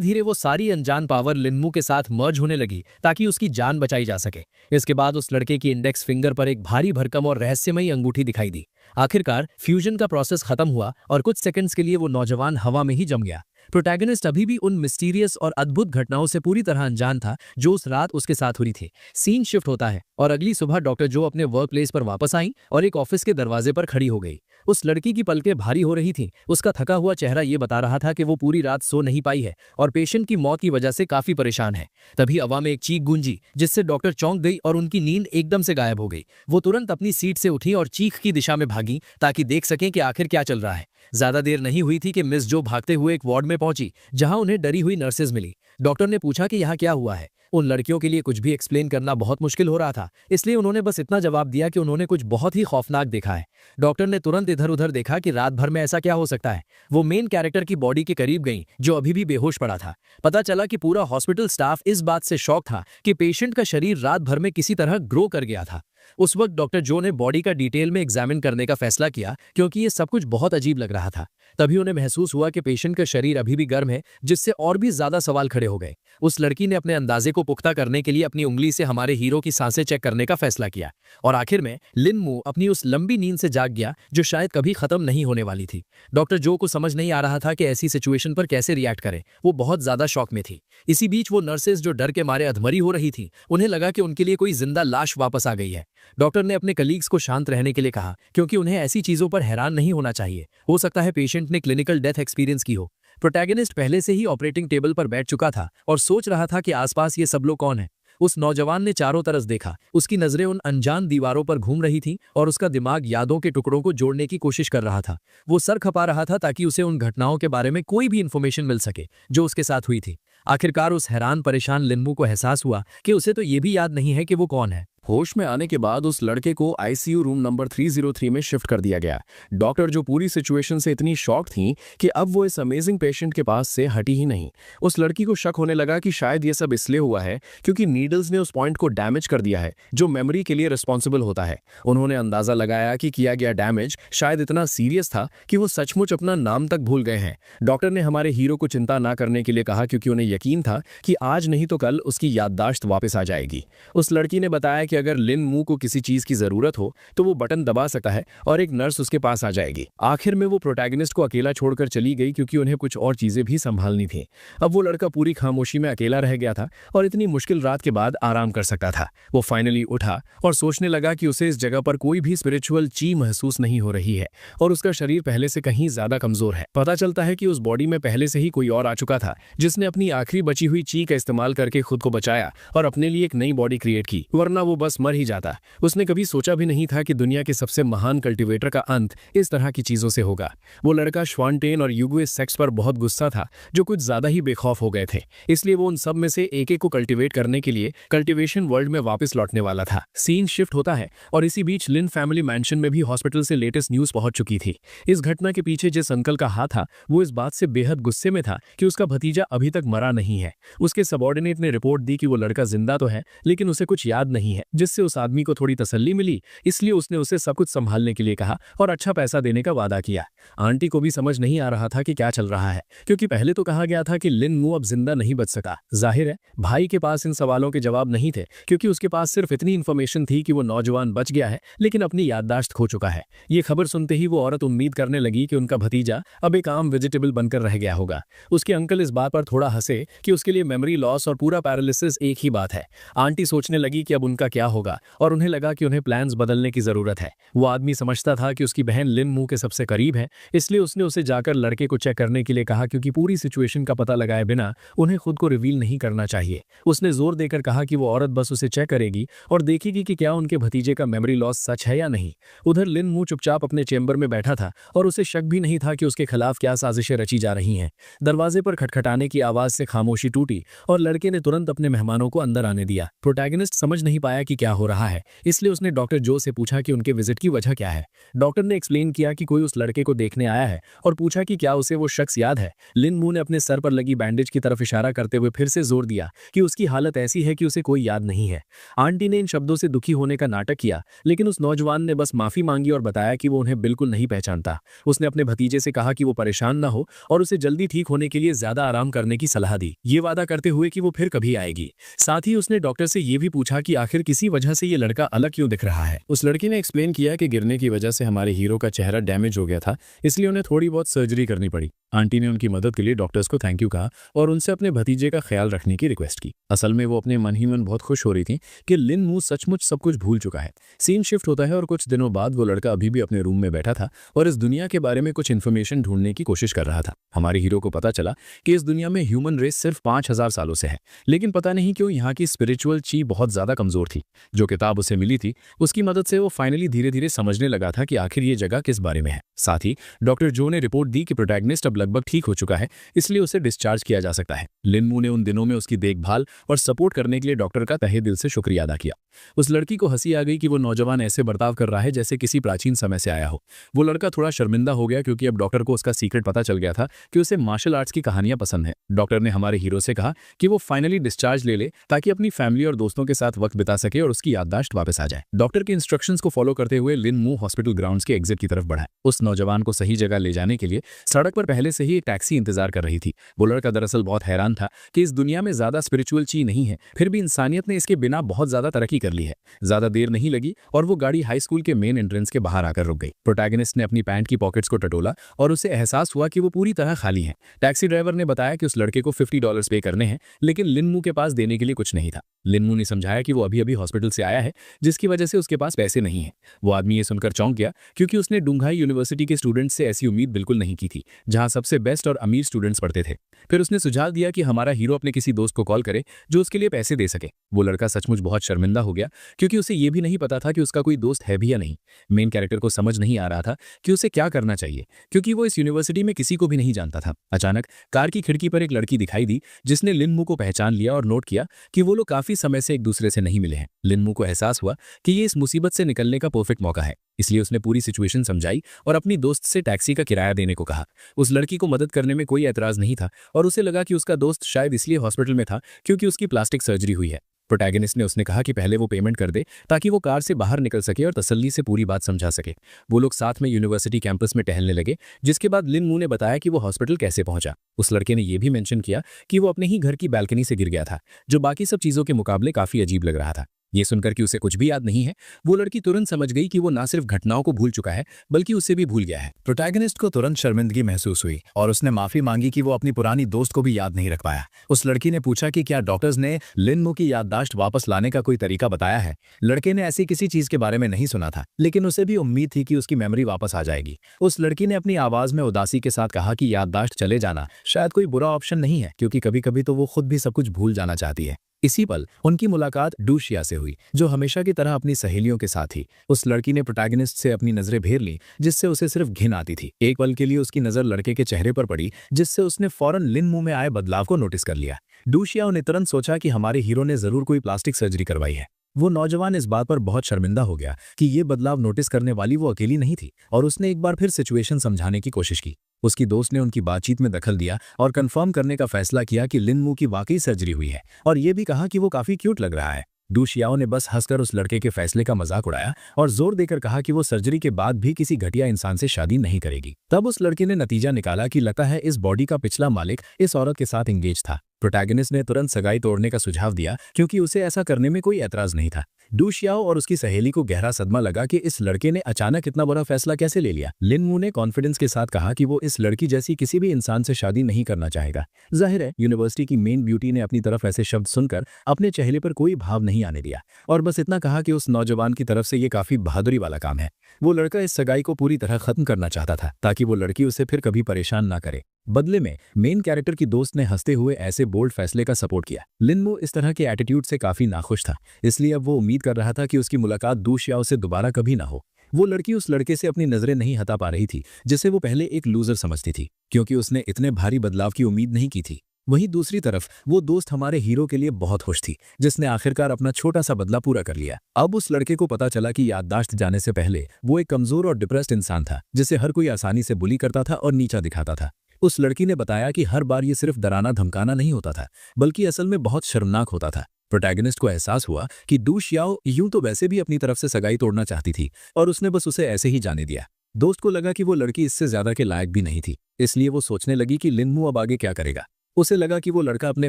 धीरे वो सारी अनजान पावर लिनमू के साथ मर्ज होने लगी ताकि उसकी जान बचाई जा सके। इसके बाद उस लड़के की इंडेक्स फिंगर पर एक भारी भरकम और रहस्यमयी अंगूठी दिखाई दी। आखिरकार फ्यूजन का प्रोसेस खत्म हुआ और कुछ सेकंड्स के लिए वो नौजवान हवा में ही जम गया। प्रोटैगनिस्ट अभी भी उन मिस्टीरियस और अद्भुत घटनाओं से पूरी तरह अनजान था जो उस रात उसके साथ हुई थी। सीन शिफ्ट होता है और अगली सुबह डॉक्टर जो अपने वर्क प्लेस पर वापस आई और एक ऑफिस के दरवाजे पर खड़ी हो गई। उस लड़की की पलकें भारी हो रही थीं। उसका थका हुआ चेहरा ये बता रहा था कि वो पूरी रात सो नहीं पाई है और पेशेंट की मौत की वजह से काफी परेशान है। तभी हवा में एक चीख गूंजी जिससे डॉक्टर चौंक गई और उनकी नींद एकदम से गायब हो गई। वो तुरंत अपनी सीट से उठी और चीख की दिशा में भागी ताकि देख सकें कि आखिर क्या चल रहा है। ज्यादा देर नहीं हुई थी कि मिस जो भागते हुए एक वार्ड में पहुंची जहां उन्हें डरी हुई नर्सेज मिली। डॉक्टर ने पूछा कि यहाँ क्या हुआ है। उन लड़कियों के लिए कुछ भी एक्सप्लेन करना बहुत मुश्किल हो रहा था, इसलिए उन्होंने बस इतना जवाब दिया कि उन्होंने कुछ बहुत ही खौफनाक देखा है। डॉक्टर ने तुरंत इधर उधर देखा कि रात भर में ऐसा क्या हो सकता है। वो मेन कैरेक्टर की बॉडी के करीब गई जो अभी भी बेहोश पड़ा था। पता चला कि पूरा हॉस्पिटल स्टाफ इस बात से शॉक था कि पेशेंट का शरीर रात भर में किसी तरह ग्रो कर गया था। उस वक्त डॉक्टर जो ने बॉडी का डिटेल में एग्जामिन करने का फैसला किया क्योंकि ये सब कुछ बहुत अजीब लग रहा था। तभी उन्हें महसूस हुआ कि पेशेंट का शरीर अभी भी गर्म है, जिससे और भी ज्यादा सवाल खड़े हो गए। उस लड़की ने अपने अंदाजे को पुख्ता करने के लिए अपनी उंगली से हमारे हीरो की सांसें चेक करने का फैसला किया और आखिर में लिनमू अपनी उस लंबी नींद से जाग गया जो शायद कभी खत्म नहीं होने वाली थी। डॉक्टर जो को समझ नहीं आ रहा था कि ऐसी सिचुएशन पर कैसे रिएक्ट करे। वो बहुत ज्यादा शॉक में थी। इसी बीच वो नर्सेज जो डर के मारे अधमरी हो रही थी, उन्हें लगा कि उनके लिए कोई जिंदा लाश वापस आ गई है। डॉक्टर ने अपने कलीग्स को शांत रहने के लिए कहा क्योंकि उन्हें ऐसी चीजों पर हैरान नहीं होना चाहिए। हो सकता है पेशेंट ने क्लिनिकल डेथ एक्सपीरियंस की हो। प्रोटैगनिस्ट पहले से ही ऑपरेटिंग टेबल पर बैठ चुका था और सोच रहा था कि आसपास ये सब लोग कौन है। उस नौजवान ने चारों तरफ देखा। उसकी नजरें उन अनजान दीवारों पर घूम रही थीं और उसका दिमाग यादों के टुकड़ों को जोड़ने की कोशिश कर रहा था। वो सर खपा रहा था ताकि उसे उन घटनाओं के बारे में कोई भी इंफॉर्मेशन मिल सके जो उसके साथ हुई थी। आखिरकार उस हैरान परेशान लिनमू को एहसास हुआ कि उसे तो ये भी याद नहीं है कि वो कौन है। होश में आने के बाद उस लड़के को आईसीयू रूम नंबर 303 में शिफ्ट कर दिया गया। डॉक्टर जो पूरी सिचुएशन से इतनी शॉक थी कि अब वो इस अमेजिंग पेशेंट के पास से हटी ही नहीं। उस लड़की को शक होने लगा कि शायद ये सब इसलिए हुआ है क्योंकि नीडल्स ने उस पॉइंट को डैमेज कर दिया है जो मेमोरी के लिए रिस्पॉन्सिबल होता है। उन्होंने अंदाजा लगाया कि किया गया डैमेज शायद इतना सीरियस था कि वो सचमुच अपना नाम तक भूल गए हैं। डॉक्टर ने हमारे हीरो को चिंता ना करने के लिए कहा क्योंकि उन्हें यकीन था कि आज नहीं तो कल उसकी याददाश्त वापस आ जाएगी। उस लड़की ने बताया कि अगर लिनमू को किसी चीज की जरूरत हो तो वो बटन दबा सकता है और एक नर्स उसके पास आ जाएगी। आखिर में वो प्रोटैगनिस्ट को अकेला छोड़कर चली गई क्योंकि उन्हें कुछ और चीजें भी संभालनी थी। अब वो लड़का पूरी खामोशी में अकेला रह गया था और इतनी मुश्किल रात के बाद आराम कर सकता था। वो फाइनली उठा और सोचने लगा कि उसे इस जगह पर कोई भी स्पिरिचुअल ची महसूस नहीं हो रही है और उसका शरीर पहले से कहीं ज्यादा कमजोर है। पता चलता है कि उस बॉडी में पहले से ही कोई और आ चुका था जिसने अपनी आखिरी बची हुई ची का इस्तेमाल करके खुद को बचाया और अपने लिए एक नई बॉडी क्रिएट की, वरना वो बस मर ही जाता। उसने कभी सोचा भी नहीं था कि दुनिया के सबसे महान कल्टीवेटर का अंत इस तरह की चीजों से होगा। वो लड़का श्वानटेन और युगुए सेक्स पर बहुत गुस्सा था जो कुछ ज्यादा ही बेखौफ हो गए थे, इसलिए वो उन सब में से एक एक को कल्टीवेट करने के लिए कल्टीवेशन वर्ल्ड में वापस लौटने वाला था। सीन शिफ्ट होता है और इसी बीच लिन फैमिली मैंशन में भी हॉस्पिटल से लेटेस्ट न्यूज पहुंच चुकी थी। इस घटना के पीछे जिस अंकल का हाथ था वो इस बात से बेहद गुस्से में था कि उसका भतीजा अभी तक मरा नहीं है। उसके सबॉर्डिनेट ने रिपोर्ट दी कि वो लड़का जिंदा तो है लेकिन उसे कुछ याद नहीं है, जिससे उस आदमी को थोड़ी तसल्ली मिली, इसलिए उसने उसे सब कुछ संभालने के लिए कहा और अच्छा पैसा देने का वादा किया। आंटी को भी समझ नहीं आ रहा था कि क्या चल रहा है क्योंकि पहले तो कहा गया था कि लिनमू अब जिंदा नहीं बच सका। जाहिर है भाई के पास इन सवालों के जवाब नहीं थे क्योंकि उसके पास सिर्फ इतनी इंफॉर्मेशन थी कि वो नौजवान बच गया है लेकिन अपनी याददाश्त खो चुका है। ये खबर सुनते ही वो औरत उम्मीद करने लगी कि उनका भतीजा अब एक आम वेजिटेबल बनकर रह गया होगा। उसके अंकल इस बात पर थोड़ा हंसे कि उसके लिए मेमोरी लॉस और पूरा पैरालिसिस एक ही बात है। आंटी सोचने लगी कि अब उनका क्या होगा और उन्हें लगा कि उन्हें प्लान्स बदलने की जरूरत है। वो आदमी समझता था कि उसकी बहन लिन मू के सबसे करीब है, इसलिए उसने उसे जाकर लड़के को चेक करने के लिए कहा, क्योंकि पूरी सिचुएशन का पता लगाए बिना उन्हें खुद को रिवील नहीं करना चाहिए। उसने जोर देकर कहा कि वो औरत बस उसे चेक करेगी और देखेगी कि क्या उनके भतीजे का मेमोरी लॉस सच है या नहीं। उधर लिन मू चुपचाप अपने चेंबर में बैठा था और उसे शक भी नहीं था कि उसके खिलाफ क्या साजिशें रची जा रही हैं। दरवाजे पर खटखटाने की आवाज से खामोशी टूटी और लड़के ने तुरंत अपने मेहमानों को अंदर आने दिया। प्रोटैगनिस्ट समझ नहीं पाया कि क्या हो रहा है, इसलिए उसने डॉक्टर जो से पूछा कि उनके विजिट की वजह क्या है। डॉक्टर ने एक्सप्लेन किया कि कोई उस लड़के को देखने आया है और पूछा कि क्या उसे वो शख्स याद है। लिन मू ने अपने सर पर लगी बैंडेज की तरफ इशारा करते हुए फिर से जोर दिया कि उसकी हालत ऐसी है कि उसे कोई याद नहीं है। आंटी ने इन शब्दों से दुखी होने का नाटक किया, लेकिन उस नौजवान ने बस माफी मांगी और बताया कि वो उन्हें बिल्कुल नहीं पहचानता। उसने अपने भतीजे से कहा कि वो परेशान न हो और उसे जल्दी ठीक होने के लिए ज्यादा आराम करने की सलाह दी, ये वादा करते हुए कि वो फिर कभी आएगी। साथ ही उसने डॉक्टर से ये भी पूछा कि आखिर किसी वजह से ये लड़का अलग क्यों दिख रहा है। उस लड़की ने एक्सप्लेन किया कि गिरने की वजह से हमारे हीरो का चेहरा डैमेज हो गया था, इसलिए उन्हें थोड़ी बहुत सर्जरी करनी पड़ी। आंटी ने उनकी मदद के लिए डॉक्टर्स को थैंक यू कहा और उनसे अपने भतीजे का ख्याल रखने की रिक्वेस्ट की। असल में वो अपने मन ही मन बहुत खुश हो रही थी कि लिन मू सचमुच सब कुछ भूल चुका है। सीन शिफ्ट होता है और कुछ दिनों बाद वो लड़का अभी भी अपने रूम में बैठा था और इस दुनिया के बारे में कुछ इन्फॉर्मेशन ढूंढने की कोशिश कर रहा था। हमारे हीरो को पता चला कि इस दुनिया में ह्यूमन रेस सिर्फ 5000 सालों से है, लेकिन पता नहीं क्यों यहाँ की स्पिरिचुअल ची बहुत ज्यादा कमजोर थी। जो किताब उसे मिली थी उसकी मदद से वो फाइनली धीरे धीरे समझने लगा था कि आखिर ये जगह किस बारे में है। साथ ही डॉक्टर जो ने रिपोर्ट दी कि प्रोटैगनिस्ट अब लगभग ठीक हो चुका है, इसलिए उसे डिस्चार्ज किया जा सकता है। लिन मू ने उन दिनों में उसकी देखभाल और सपोर्ट करने के लिए डॉक्टर का तहे दिल से शुक्रिया अदा किया। उस लड़की को हंसी आ गई कि वो नौजवान ऐसे बर्ताव कर रहा है जैसे किसी प्राचीन समय से आया हो। वो लड़का थोड़ा शर्मिंदा हो गया क्योंकि अब डॉक्टर को उसका सीक्रेट पता चल गया था कि उसे मार्शल आर्ट्स की कहानियां पसंद है। डॉक्टर ने हमारे हीरो से कहा कि वो फाइनली डिस्चार्ज ले ले ताकि अपनी फैमिली और दोस्तों के साथ वक्त बिता सके और उसकी याददाश्त वापस आ जाए। डॉक्टर के इंस्ट्रक्शंस को फॉलो करते हुए लिन मू हॉस्पिटल ग्राउंड्स के एग्जिट की तरफ बढ़ा। उस नौजवान को सही जगह ले जाने के लिए सड़क पर पहले से ही एक टैक्सी इंतजार कर रही थी। वो लड़का दरअसल बहुत हैरान था कि इस दुनिया में ज्यादा स्पिरिचुअल चीज नहीं है, फिर भी इंसानियत ने इसके बिना बहुत ज्यादा तरक्की कर ली है। ज्यादा देर नहीं लगी और वो गाड़ी हाई स्कूल के मेन एंट्रेंस के बाहर आकर रुक गई। प्रोटैगनिस्ट ने अपनी पैंट की पॉकेट्स को टटोला और उसे एहसास हुआ कि वो पूरी तरह खाली है। टैक्सी ड्राइवर ने बताया कि उस लड़के को $50 पे करने हैं, लेकिन लिन मू के पास देने के लिए कुछ नहीं था। लिन मू ने समझाया कि वो अभी अभी हॉस्पिटल से आया है, जिसकी वजह से उसके पास पैसे नहीं है। वो आदमी ये सुनकर चौंक गया क्योंकि उसने डुंगहाई यूनिवर्सिटी के स्टूडेंट्स से ऐसी उम्मीद बिल्कुल नहीं की थी, जहां सबसे बेस्ट और अमीर स्टूडेंट्स पढ़ते थे। फिर उसने सुझाव दिया कि हमारा हीरो अपने किसी दोस्त को कॉल करे जो उसके लिए पैसे दे सके। वो लड़का सचमुच बहुत शर्मिंदा हो गया क्योंकि उसे ये भी नहीं पता था कि उसका कोई दोस्त है भी या नहीं। मेन कैरेक्टर को समझ नहीं आ रहा था कि उसे क्या करना चाहिए क्योंकि वो इस यूनिवर्सिटी में किसी को भी नहीं जानता था। अचानक कार की खिड़की पर एक लड़की दिखाई दी जिसने लिन मू को पहचान लिया और नोट किया कि वो लोग काफी समय से एक दूसरे से नहीं मिले हैं। लिन मू को एहसास हुआ कि ये इस मुसीबत से निकलने का परफेक्ट मौका है, इसलिए उसने पूरी सिचुएशन समझाई और अपनी दोस्त से टैक्सी का किराया देने को कहा। उस लड़की को मदद करने में कोई एतराज नहीं था और उसे लगा कि उसका दोस्त शायद इसलिए हॉस्पिटल में था क्योंकि उसकी प्लास्टिक सर्जरी हुई है। प्रोटैगनिस्ट ने उसने कहा कि पहले वो पेमेंट कर दे ताकि वो कार से बाहर निकल सके और तसल्ली से पूरी बात समझा सके। वो लोग साथ में यूनिवर्सिटी कैंपस में टहलने लगे, जिसके बाद लिन मू ने बताया कि वो हॉस्पिटल कैसे पहुंचा। उस लड़के ने यह भी मेंशन किया कि वो अपने ही घर की बालकनी से गिर गया था, जो बाकी सब चीजों के मुकाबले काफी अजीब लग रहा था। ये सुनकर कि उसे कुछ भी याद नहीं है, वो लड़की तुरंत समझ गई कि वो ना सिर्फ घटनाओं को भूल चुका है बल्कि उसे भी भूल गया है। प्रोटैगनिस्ट को तुरंत शर्मिंदगी महसूस हुई और उसने माफी मांगी कि वो अपनी पुरानी दोस्त को भी याद नहीं रख पाया। उस लड़की ने पूछा कि क्या डॉक्टर्स ने लिन मू की याददाश्त वापस लाने का कोई तरीका बताया है। लड़के ने ऐसी किसी चीज के बारे में नहीं सुना था, लेकिन उसे भी उम्मीद थी कि उसकी मेमोरी वापस आ जाएगी। उस लड़की ने अपनी आवाज में उदासी के साथ कहा कि याददाश्त चले जाना शायद कोई बुरा ऑप्शन नहीं है, क्योंकि कभी कभी तो वो खुद भी सब कुछ भूल जाना चाहती है। इसी पल उनकी मुलाकात डूशिया से हुई, जो हमेशा की तरह अपनी सहेलियों के साथ थी। उस लड़की ने प्रोटैगनिस्ट से अपनी नजरें फेर ली, जिससे उसे सिर्फ घिन आती थी। एक पल के लिए उसकी नजर लड़के के चेहरे पर पड़ी, जिससे उसने फौरन लिन मू में आए बदलाव को नोटिस कर लिया। डूशिया ने तुरंत सोचा कि हमारे हीरो ने जरूर कोई प्लास्टिक सर्जरी करवाई है। वो नौजवान इस बात पर बहुत शर्मिंदा हो गया कि ये बदलाव नोटिस करने वाली वो अकेली नहीं थी और उसने एक बार फिर सिचुएशन समझाने की कोशिश की। उसकी दोस्त ने उनकी बातचीत में दखल दिया और कंफर्म करने का फैसला किया कि लिन मू की वाकई सर्जरी हुई है और ये भी कहा कि वो काफी क्यूट लग रहा है। डूशियाओ ने बस हंसकर उस लड़के के फैसले का मजाक उड़ाया और जोर देकर कहा कि वो सर्जरी के बाद भी किसी घटिया इंसान से शादी नहीं करेगी। तब उस लड़के ने नतीजा निकाला कि लगता है इस बॉडी का पिछला मालिक इस औरत के साथ एंगेज था। प्रोटैगनिस्ट ने तुरंत सगाई तोड़ने का सुझाव दिया क्योंकि उसे ऐसा करने में कोई ऐतराज नहीं था। डू शियाओ और उसकी सहेली को गहरा सदमा लगा कि इस लड़के ने अचानक इतना बड़ा फैसला कैसे ले लिया। लिन मू ने कॉन्फिडेंस के साथ कहा कि वो इस लड़की जैसी किसी भी इंसान से शादी नहीं करना चाहेगा। जाहिर है यूनिवर्सिटी की मेन ब्यूटी ने अपनी तरफ ऐसे शब्द सुनकर अपने चेहरे पर कोई भाव नहीं आने दिया और बस इतना कहा कि उस नौजवान की तरफ से ये काफी बहादुरी वाला काम है। वो लड़का इस सगाई को पूरी तरह खत्म करना चाहता था ताकि वो लड़की उसे फिर कभी परेशान ना करे। बदले में मेन कैरेक्टर की दोस्त ने हंसते हुए ऐसे बोल्ड फैसले का सपोर्ट किया। लिन मू इस तरह के एटीट्यूड से काफी नाखुश था, इसलिए अब वो उम्मीद कर रहा था कि उसकी मुलाकात डू शियाओ से दोबारा कभी ना हो। वो लड़की उस लड़के से अपनी नजरें नहीं हटा पा रही थी जिसे वो पहले एक लूजर समझती थी, क्योंकि उसने इतने भारी बदलाव की उम्मीद नहीं की थी। वहीं दूसरी तरफ वो दोस्त हमारे हीरो के लिए बहुत खुश थी, जिसने आखिरकार अपना छोटा सा बदला पूरा कर लिया। अब उस लड़के को पता चला कि याददाश्त जाने से पहले वो एक कमजोर और डिप्रेस्ड इंसान था, जिसे हर कोई आसानी से बुली करता था और नीचा दिखाता था। उस लड़की ने बताया कि हर बार ये सिर्फ डराना धमकाना नहीं होता था, बल्कि असल में बहुत शर्मनाक होता था। प्रोटैगनिस्ट को एहसास हुआ कि डू शियाओ यूं तो वैसे भी अपनी तरफ से सगाई तोड़ना चाहती थी और उसने बस उसे ऐसे ही जाने दिया। दोस्त को लगा कि वो लड़की इससे ज्यादा के लायक भी नहीं थी, इसलिए वो सोचने लगी कि लिन मू अब आगे क्या करेगा। उसे लगा कि वो लड़का अपने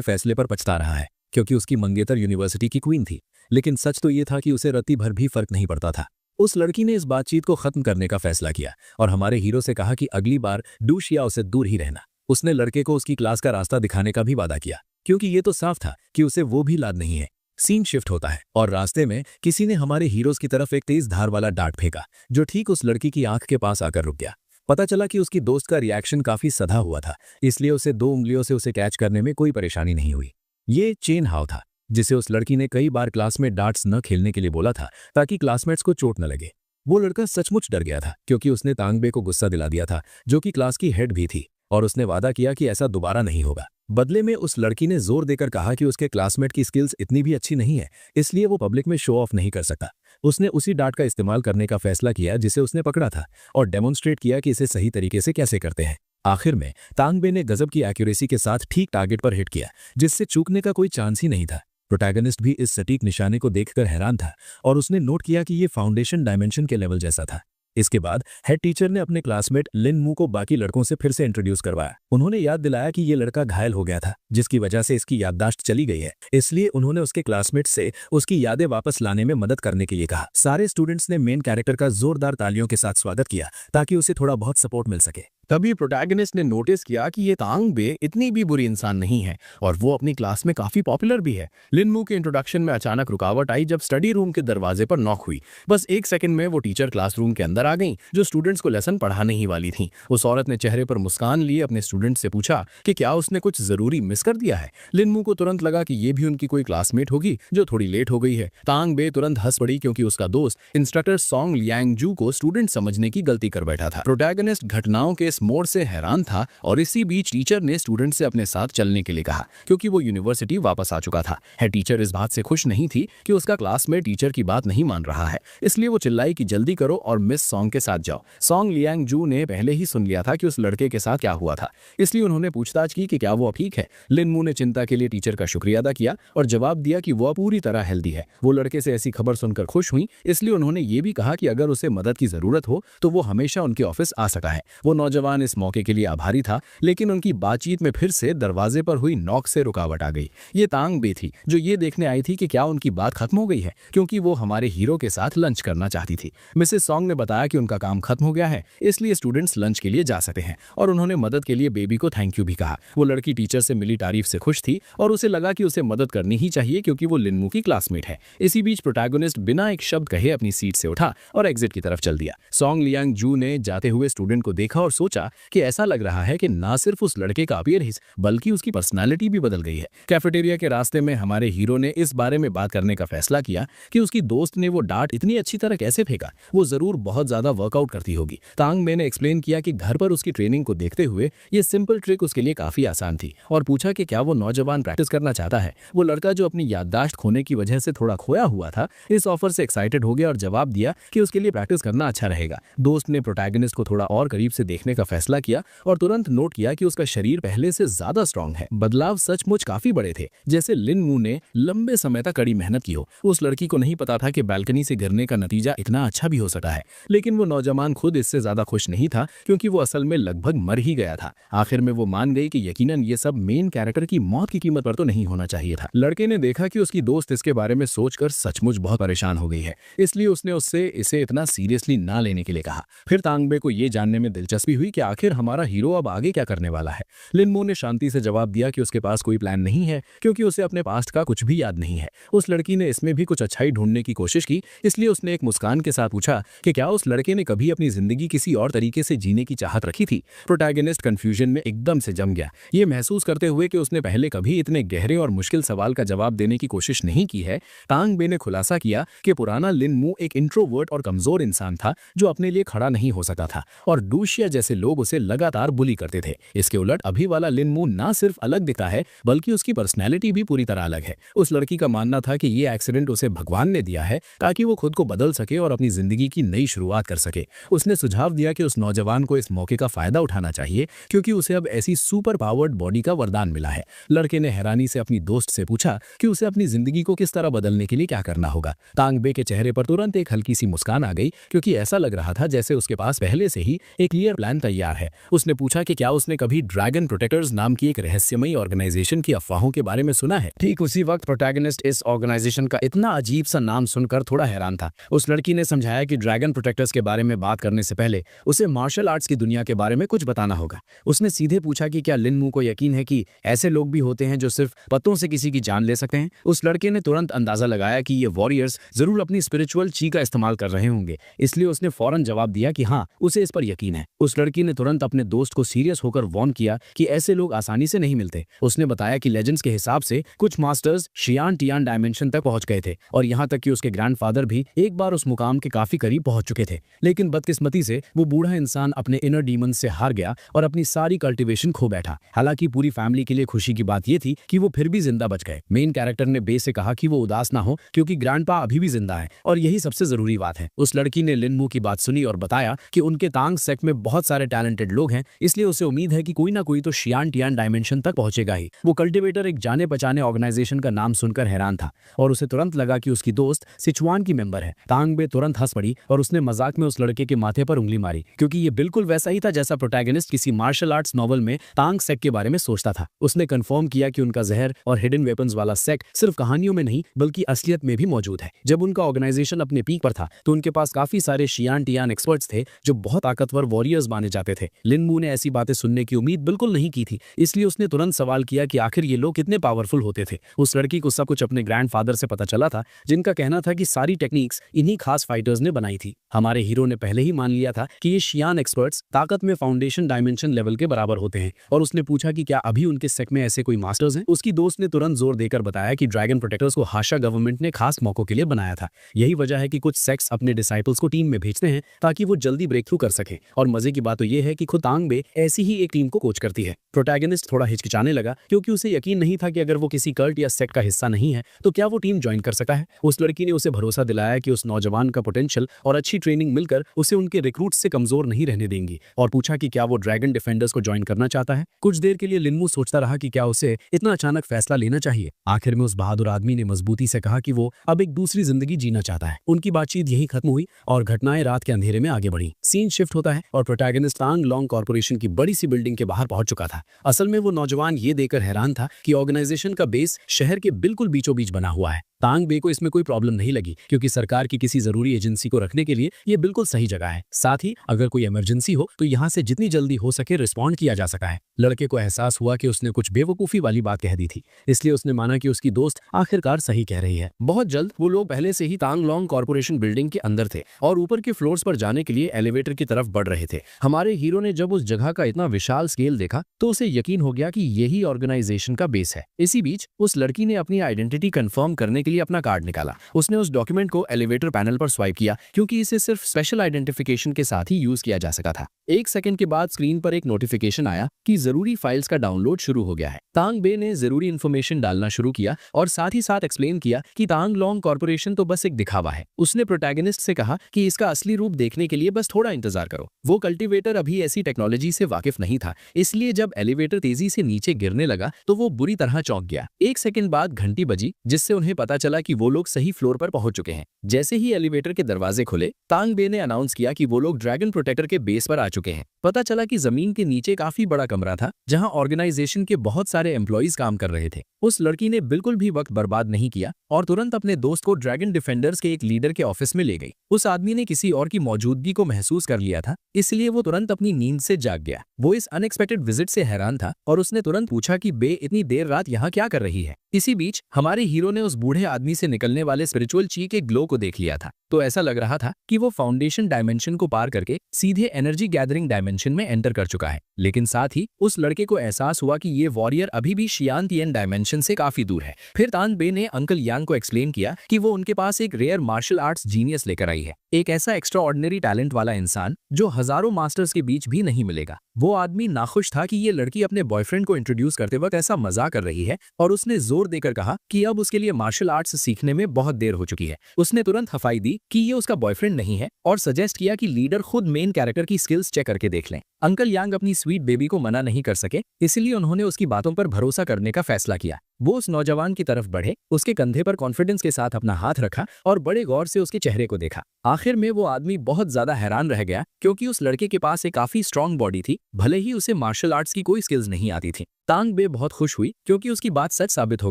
फैसले पर पछता रहा है, क्योंकि उसकी मंगेतर यूनिवर्सिटी की क्वीन थी। लेकिन सच तो ये था कि उसे रत्ती भर भी फर्क नहीं पड़ता था। उस लड़की ने इस बातचीत को खत्म करने का फैसला किया और हमारे हीरो से कहा कि अगली बार डू शियाओ से दूर ही रहना। उसने लड़के को उसकी क्लास का रास्ता दिखाने का भी वादा किया, क्योंकि ये तो साफ था कि उसे वो भी लाद नहीं है। सीन शिफ्ट होता है और रास्ते में किसी ने हमारे हीरोज की तरफ एक तेज धार वाला डार्ट फेंका, जो ठीक उस लड़की की आंख के पास आकर रुक गया। पता चला कि उसकी दोस्त का रिएक्शन काफी सधा हुआ था, इसलिए उसे 2 उंगलियों से उसे कैच करने में कोई परेशानी नहीं हुई। ये चेन हाव था, जिसे उस लड़की ने कई बार क्लास में डार्ट्स न खेलने के लिए बोला था ताकि क्लासमेट्स को चोट न लगे। वो लड़का सचमुच डर गया था, क्योंकि उसने तांगबे को गुस्सा दिला दिया था, जो कि क्लास की हेड भी थी, और उसने वादा किया कि ऐसा दोबारा नहीं होगा। बदले में उस लड़की ने जोर देकर कहा कि उसके क्लासमेट की स्किल्स इतनी भी अच्छी नहीं है, इसलिए वो पब्लिक में शो ऑफ नहीं कर सकता। उसने उसी डार्ट का इस्तेमाल करने का फैसला किया जिसे उसने पकड़ा था और डेमोन्स्ट्रेट किया कि इसे सही तरीके से कैसे करते हैं। आखिर में तांगबे ने गजब की एक्यूरेसी के साथ ठीक टारगेट पर हिट किया, जिससे चूकने का कोई चांस ही नहीं था। प्रोटैगनिस्ट भी इस सटीक निशाने को देखकर हैरान था और उसने नोट किया कि ये फाउंडेशन डायमेंशन के लेवल जैसा था। इसके बाद हेड टीचर ने अपने क्लासमेट लिन मू को बाकी लड़कों से फिर से इंट्रोड्यूस करवाया। उन्होंने याद दिलाया कि ये लड़का घायल हो गया था, जिसकी वजह से इसकी याददाश्त चली गई है, इसलिए उन्होंने उसके क्लासमेट से उसकी यादें वापस लाने में मदद करने के लिए कहा। सारे स्टूडेंट्स ने मेन कैरेक्टर का जोरदार तालियों के साथ स्वागत किया ताकि उसे थोड़ा बहुत सपोर्ट मिल सके। तभी प्रोटैगनिस्ट ने नोटिस किया कि ये तांगबे इतनी भी बुरी इंसान नहीं है और वो अपनी क्लास में काफी पॉपुलर भी है। लिन मू के इंट्रोडक्शन में अचानक रुकावट आई जब स्टडी रूम के दरवाजे पर नॉक हुई। बस 1 सेकंड में वो टीचर क्लासरूम के अंदर आ गई, जो स्टूडेंट्स को लेसन पढ़ाने ही वाली थी। उस औरत ने चेहरे पर मुस्कान लिए अपने स्टूडेंट से पूछा कि क्या उसने कुछ जरूरी मिस कर दिया है। लिन मू को तुरंत लगा कि ये भी उनकी कोई क्लासमेट होगी जो थोड़ी लेट हो गई है। तांगबे तुरंत हंस पड़ी, क्योंकि उसका दोस्त इंस्ट्रक्टर सॉन्ग लियांगजू को स्टूडेंट समझने की गलती कर बैठा था। प्रोटैगनिस्ट घटनाओं के इस मोड़ से हैरान था और इसी बीच टीचर ने स्टूडेंट से अपने साथ चलने के लिए कहा, क्योंकि वो यूनिवर्सिटी वापस आ चुका था। हेड टीचर इस बात से खुश नहीं थी कि उसका क्लासमेट टीचर की बात नहीं मान रहा है, इसलिए वो चिल्लाई कि जल्दी करो और मिस सॉन्ग के साथ जाओ। सॉन्ग लियांगजू ने पहले ही सुन लिया था कि उस लड़के के साथ क्या हुआ था, इसलिए उन्होंने पूछताछ की कि क्या वो ठीक है। लिन मू ने चिंता के लिए टीचर का शुक्रिया अदा किया और जवाब दिया कि वो पूरी तरह हेल्दी है। वो लड़के से ऐसी खबर सुनकर खुश हुई, इसलिए उन्होंने ये भी कहा कि अगर उसे मदद की जरूरत हो तो वो हमेशा उनके ऑफिस आ सका है। वो नौजवान इस मौके के लिए आभारी था, लेकिन उनकी बातचीत में फिर से दरवाजे पर हुई नॉक से रुकावट आ गई। ये तांगबे थी, जो ये देखने आई थी कि क्या उनकी बात खत्म हो गई है, क्योंकि वो हमारे हीरो के साथ लंच करना चाहती थी। मिसेस सॉन्ग ने बताया कि उनका काम खत्म हो गया है, इसलिए स्टूडेंट्स लंच के लिए जा सकते हैं, और उन्होंने मदद के लिए बेबी को थैंक यू भी कहा। वो लड़की टीचर से मिली तारीफ से खुश थी और उसे लगा कि उसे मदद करनी ही चाहिए, क्योंकि वो लिन मू की क्लासमेट है। इसी बीच प्रोटैगनिस्ट बिना एक शब्द कहे अपनी सीट से उठा और एग्जिट की तरफ चल दिया। सॉन्ग लियांगजू ने जाते हुए स्टूडेंट को देखा और सोचा कि ऐसा लग रहा है कि ना सिर्फ उस लड़के का अपीयरेंस बल्कि उसकी पर्सनालिटी भी बदल गई है। कैफेटेरिया के रास्ते में हमारे हीरो ने इस बारे में बात करने का फैसला किया कि उसकी दोस्त ने वो डार्ट इतनी अच्छी तरह कैसे फेंका। वो जरूर बहुत ज्यादा वर्कआउट करती होगी। तांगबे ने एक्सप्लेन किया कि घर पर उसकी ट्रेनिंग को देखते हुए ये सिंपल ट्रिक उसके लिए काफी आसान थी, और पूछा कि क्या वो नौजवान प्रैक्टिस करना चाहता है। वो लड़का, जो अपनी याददाश्त खोने की वजह से थोड़ा खोया हुआ था, इस ऑफर से एक्साइटेड हो गया और जवाब दिया कि उसके लिए प्रैक्टिस करना अच्छा रहेगा। दोस्त ने प्रोटैगनिस्ट को थोड़ा और करीब से देखने का का फैसला किया और तुरंत नोट किया कि उसका शरीर पहले से ज्यादा स्ट्रांग है। बदलाव सचमुच काफी बड़े थे, जैसे लिन मू ने लंबे समय तक कड़ी मेहनत की हो। उस लड़की को नहीं पता था कि बालकनी से गिरने का नतीजा इतना अच्छा भी हो सकता है, लेकिन वो नौजवान खुद इससे ज्यादा खुश नहीं था, क्योंकि वो असल में लगभग मर ही गया था। आखिर में वो मान गई कि यकीनन ये सब मेन कैरेक्टर की मौत की कीमत पर तो नहीं होना चाहिए था। लड़के ने देखा कि उसकी दोस्त इसके बारे में सोचकर सचमुच बहुत परेशान हो गई है, इसलिए उसने उससे इसे इतना सीरियसली ना लेने के लिए कहा। फिर तांगबे को ये जानने में दिलचस्पी हुई कि आखिर हमारा हीरो अब आगे क्या करने वाला है। लिन मू ने शांति से जवाब दिया कि उसके पास कोई प्लान नहीं है, क्योंकि उसे अपने पास्ट का कुछ भी याद नहीं है। उस लड़की ने इसमें भी कुछ अच्छाई ढूंढने की कोशिश की, इसलिए उसने एक मुस्कान के साथ पूछा कि क्या उस लड़के ने कभी अपनी जिंदगी किसी और तरीके से जीने की चाहत रखी थी। प्रोटैगनिस्ट कंफ्यूजन में एकदम से जम गया, ये महसूस करते हुए कि उसने पहले कभी इतने गहरे और मुश्किल सवाल का जवाब देने की कोशिश नहीं की है। तांगबे ने खुलासा किया कि पुराना लिन मू एक इंट्रोवर्ट और कमजोर इंसान था, जो अपने लिए खड़ा नहीं हो सकता था, और डूशिया जैसे लोग उसे लगातार बुली करते थे। इसके उलट अभी वाला लिन मू ना सिर्फ अलग दिखता है, बल्कि उसकी पर्सनैलिटी भी पूरी तरह अलग है। उस लड़की का मानना था कि ये एक्सीडेंट उसे भगवान ने दिया है ताकि वो खुद को बदल सके और अपनी जिंदगी की नई शुरुआत कर सके। उसने सुझाव दिया कि उस नौजवान को इस मौके का फायदा उठाना चाहिए, क्योंकि उसे अब ऐसी सुपर पावर्ड बॉडी का वरदान मिला है। लड़के ने हैरानी से अपनी दोस्त से पूछा कि उसे अपनी जिंदगी को किस तरह बदलने के लिए क्या करना होगा। तांगबे के चेहरे पर तुरंत एक हल्की सी मुस्कान आ गई, क्योंकि ऐसा लग रहा था जैसे उसके पास पहले से ही एक क्लियर प्लान तैयार है। उसने पूछा कि क्या उसने कभी ड्रैगन प्रोटेक्टर्स नाम की एक रहस्यमयी ऑर्गेनाइजेशन की अफवाहों के बारे में सुना है। ठीक उसी वक्त प्रोटैगनिस्ट इस ऑर्गेनाइजेशन का इतना अजीब सा नाम सुनकर थोड़ा हैरान था। उस लड़की ने समझाया कि ड्रैगन प्रोटेक्टर्स के बारे में बात करने से पहले उसे मार्शल आर्ट्स की दुनिया के बारे में कुछ बताना होगा। उसने सीधे पूछा कि क्या लिन मू को यकीन है कि ऐसे लोग भी होते हैं जो सिर्फ पत्तों से किसी की जान ले सकते हैं। उस लड़के ने तुरंत अंदाजा लगाया कि ये वॉरियर्स जरूर अपनी स्पिरिचुअल ची का इस्तेमाल कर रहे होंगे, इसलिए उसने फौरन जवाब दिया कि हाँ, उसे इस पर यकीन है। उस लड़की ने तुरंत अपने दोस्त को सीरियस होकर वार्न किया कि ऐसे लोग आसानी से नहीं मिलते। उसने बताया कि लेजेंड्स के हिसाब से कुछ मास्टर्स शियान टियान डायमेंशन तक पहुंच गए थे, और यहाँ तक कि उसके ग्रैंडफादर भी एक बार उस मुकाम के काफी करीब पहुंच चुके थे। लेकिन बदकिस्मती से वो बूढ़ा इंसान अपने इनर डीमन से हार गया और अपनी सारी कल्टीवेशन खो बैठा। हालांकि पूरी फैमिली के लिए खुशी की बात यह थी कि वो फिर भी जिंदा बच गए। मेन कैरेक्टर ने बे से कहा कि वो उदास ना हो, क्योंकि ग्रैंडपा अभी भी जिंदा है, और यही सबसे जरूरी बात है। उस लड़की ने लिन मू की बात सुनी और बताया कि उनके तांग सेक्ट में बहुत सारे टैलेंटेड लोग हैं, इसलिए उसे उम्मीद है कि कोई ना कोई तो शियान टियान डायमेंशन तक पहुंचेगा ही। वो कल्टिवेटर एक जाने पहचाने ऑर्गेनाइजेशन का नाम सुनकर हैरान था, और उसे तुरंत लगा कि उसकी दोस्त सिचुआन की मेंबर है। तांगबे तुरंत हंस पड़ी और उसने मजाक में उस लड़के के माथे पर उंगली मारी, क्योंकि ये बिल्कुल वैसा ही था जैसा प्रोटैगनिस्ट किसी मार्शल आर्ट्स नॉवल में तांग सेक्ट के बारे में सोचता था। उसने कंफर्म किया कि उनका जहर और हिडन वेपन्स वाला सेक्ट सिर्फ कहानियों में नहीं बल्कि असलियत में भी मौजूद है। जब उनका ऑर्गेनाइजेशन अपने पीक पर था तो उनके पास काफी सारे शियान टियान एक्सपर्ट्स थे जो बहुत ताकतवर वॉरियर्स माने जाते थे। लिन मू ने ऐसी बातें सुनने की उम्मीद बिल्कुल नहीं की थी, इसलिए उसने तुरंत सवाल किया कि आखिर ये लोग कितने पावरफुल होते थे। उस लड़की को सब कुछ अपने ग्रैंडफादर से पता चला था, जिनका कहना था कि सारी टेक्निक्स इन्हीं खास फाइटर्स ने बनाई थी। हमारे हीरो ने पहले ही मान लिया था कि ये शियान एक्सपर्ट्स ताकत में फाउंडेशन डायमेंशन लेवल के बराबर होते हैं, और उसने पूछा कि क्या अभी उनके सेक्ट में ऐसे कोई मास्टर्स हैं। उसकी दोस्त ने तुरंत जोर देकर बताया कि ड्रैगन प्रोटेक्टर्स को हाशा गवर्नमेंट ने खास मौकों के लिए बनाया था। यही वजह है कि कुछ सेक्ट्स अपने डिसाइपल्स को टीम में भेजते हैं ताकि वो जल्दी ब्रेक थ्रू कर सके। और मजे की बात तो ये है कि खुद तांगबे ऐसी ही एक टीम को कोच करती है। प्रोटैगनिस्ट थोड़ा हिचकिचाने लगा, क्योंकि उसे यकीन नहीं था कि अगर वो किसी कल्ट या सेक्ट का हिस्सा नहीं है तो क्या वो टीम ज्वाइन कर सकता है। उस लड़की ने उसे भरोसा दिलाया कि उस नौजवान का पोटेंशियल और अच्छी ट्रेनिंग मिलकर उसे उनके रिक्रूट्स से कमजोर नहीं रहने देंगी, और पूछा कि क्या वो ड्रैगन डिफेंडर्स को ज्वाइन करना चाहता है। कुछ देर के लिए लिन मू सोचता रहा कि क्या उसे इतना अचानक फैसला लेना चाहिए। आखिर में उस बहादुर आदमी ने मजबूती से कहा कि वो अब एक दूसरी जिंदगी जीना चाहता है। उनकी बातचीत यही खत्म हुई और घटनाएं रात के अंधेरे में आगे बढ़ी। सीन शिफ्ट होता है और प्रोटैगनिस्ट तांग लॉन्ग कॉर्पोरेशन की बड़ी सी बिल्डिंग के बाहर पहुंच चुका था। असल में वो नौजवान ये देखकर हैरान था कि ऑर्गेनाइजेशन का बेस शहर के बिल्कुल बीचों बीच बना हुआ है। तांगबे को इसमें कोई प्रॉब्लम नहीं लगी, क्योंकि सरकार की किसी जरूरी एजेंसी को रखने के लिए ये बिल्कुल सही जगह है। साथ ही अगर कोई इमरजेंसी हो तो यहाँ से जितनी जल्दी हो सके रिस्पॉन्ड किया जा सकता है। लड़के को एहसास हुआ कि उसने कुछ बेवकूफी वाली बात कह दी थी, इसलिए उसने माना कि उसकी दोस्त आखिरकार सही कह रही है। बहुत जल्द वो लोग पहले से ही तांग लॉन्ग कॉर्पोरेशन बिल्डिंग के अंदर थे और ऊपर के फ्लोर्स पर जाने के लिए एलिवेटर की तरफ बढ़ रहे थे। हमारे हीरो ने जब उस जगह का इतना विशाल स्केल देखा तो उसे यकीन हो गया कि यही ऑर्गेनाइजेशन का बेस है। इसी बीच उस लड़की ने अपनी आइडेंटिटी कंफर्म करने के के लिए अपना कार्ड निकाला। उसने उस डॉक्यूमेंट को एलिवेटर पैनल पर स्वाइप किया क्योंकि इसे सिर्फ स्पेशल आइडेंटिफिकेशन के साथ ही यूज किया जा सका था। 1 सेकंड के बाद स्क्रीन पर एक नोटिफिकेशन आया कि जरूरी फाइल्स का डाउनलोड शुरू हो गया है। तांग बे ने जरूरी इन्फॉर्मेशन डालना शुरू किया और साथ ही साथ एक्सप्लेन किया कि तांग लॉन्ग कॉर्पोरेशन तो बस एक दिखावा है। उसने प्रोटैगनिस्ट से कहा कि इसका असली रूप देखने के लिए बस थोड़ा इंतजार करो। वो कल्टीवेटर अभी ऐसी टेक्नोलॉजी से वाकिफ नहीं था, इसलिए जब एलिवेटर तेजी से नीचे गिरने लगा तो वो बुरी तरह चौंक गया। 1 सेकंड बाद घंटी बजी, जिससे उन्हें पता चला कि वो लोग सही फ्लोर पर पहुंच चुके हैं। जैसे ही एलिवेटर के दरवाजे खुले, तांग बे ने अनाउंस किया कि वो लोग ड्रैगन प्रोटेक्टर के बेस पर आ चुके हैं। पता चला कि जमीन के नीचे काफी बड़ा कमरा था जहां ऑर्गेनाइजेशन के बहुत सारे एम्प्लॉइज काम कर रहे थे। उस लड़की ने बिल्कुल भी वक्त बर्बाद नहीं किया और तुरंत अपने दोस्त को ड्रैगन डिफेंडर्स के एक लीडर के ऑफिस में ले गई। उस आदमी ने किसी और की मौजूदगी को महसूस कर लिया था, इसलिए वो तुरंत अपनी नींद से जाग गया। वो इस अनएक्सपेक्टेड विजिट से हैरान था और उसने तुरंत पूछा कि बे इतनी देर रात यहाँ क्या कर रही है। इसी बीच हमारे हीरो ने उस बूढ़े आदमी से निकलने वाले स्पिरिचुअल ची के ग्लो को देख लिया था, तो ऐसा लग रहा था कि वो फाउंडेशन डायमेंशन को पार करके सीधे एनर्जी गैदरिंग डायमेंशन में एंटर कर चुका है। लेकिन साथ ही उस लड़के को एहसास हुआ कि ये वॉरियर अभी भी शियांतियन डायमेंशन से काफी दूर है। फिर तान बे ने अंकल यांग को एक्सप्लेन किया कि वो उनके पास एक रेयर मार्शल आर्ट्स जीनियस लेकर आई है, एक ऐसा एक्स्ट्रा ऑर्डिनरी टैलेंट वाला इंसान जो हजारों मास्टर्स के बीच भी नहीं मिलेगा। वो आदमी नाखुश था कि ये लड़की अपने बॉयफ्रेंड को इंट्रोड्यूस करते वक्त ऐसा मजाक कर रही है और उसने जोर देकर कहा कि अब उसके लिए मार्शल आर्ट्स सीखने में बहुत देर हो चुकी है। उसने तुरंत हफाई दी कि ये उसका बॉयफ्रेंड नहीं है और सजेस्ट किया कि लीडर खुद मेन कैरेक्टर की स्किल्स चेक करके देख लें। अंकल यांग अपनी स्वीट बेबी को मना नहीं कर सके, इसलिए उन्होंने उसकी बातों पर भरोसा करने का फैसला किया। वो उस नौजवान की तरफ बढ़े, उसके कंधे पर कॉन्फिडेंस के साथ अपना हाथ रखा और बड़े गौर से उसके चेहरे को देखा। आखिर में वो आदमी बहुत ज्यादा हैरान रह गया क्योंकि उस लड़के के पास एक काफी स्ट्रांग बॉडी थी, भले ही उसे मार्शल आर्ट्स की कोई स्किल्स नहीं आती थी। तांग बे बहुत खुश हुई क्योंकि उसकी बात सच साबित हो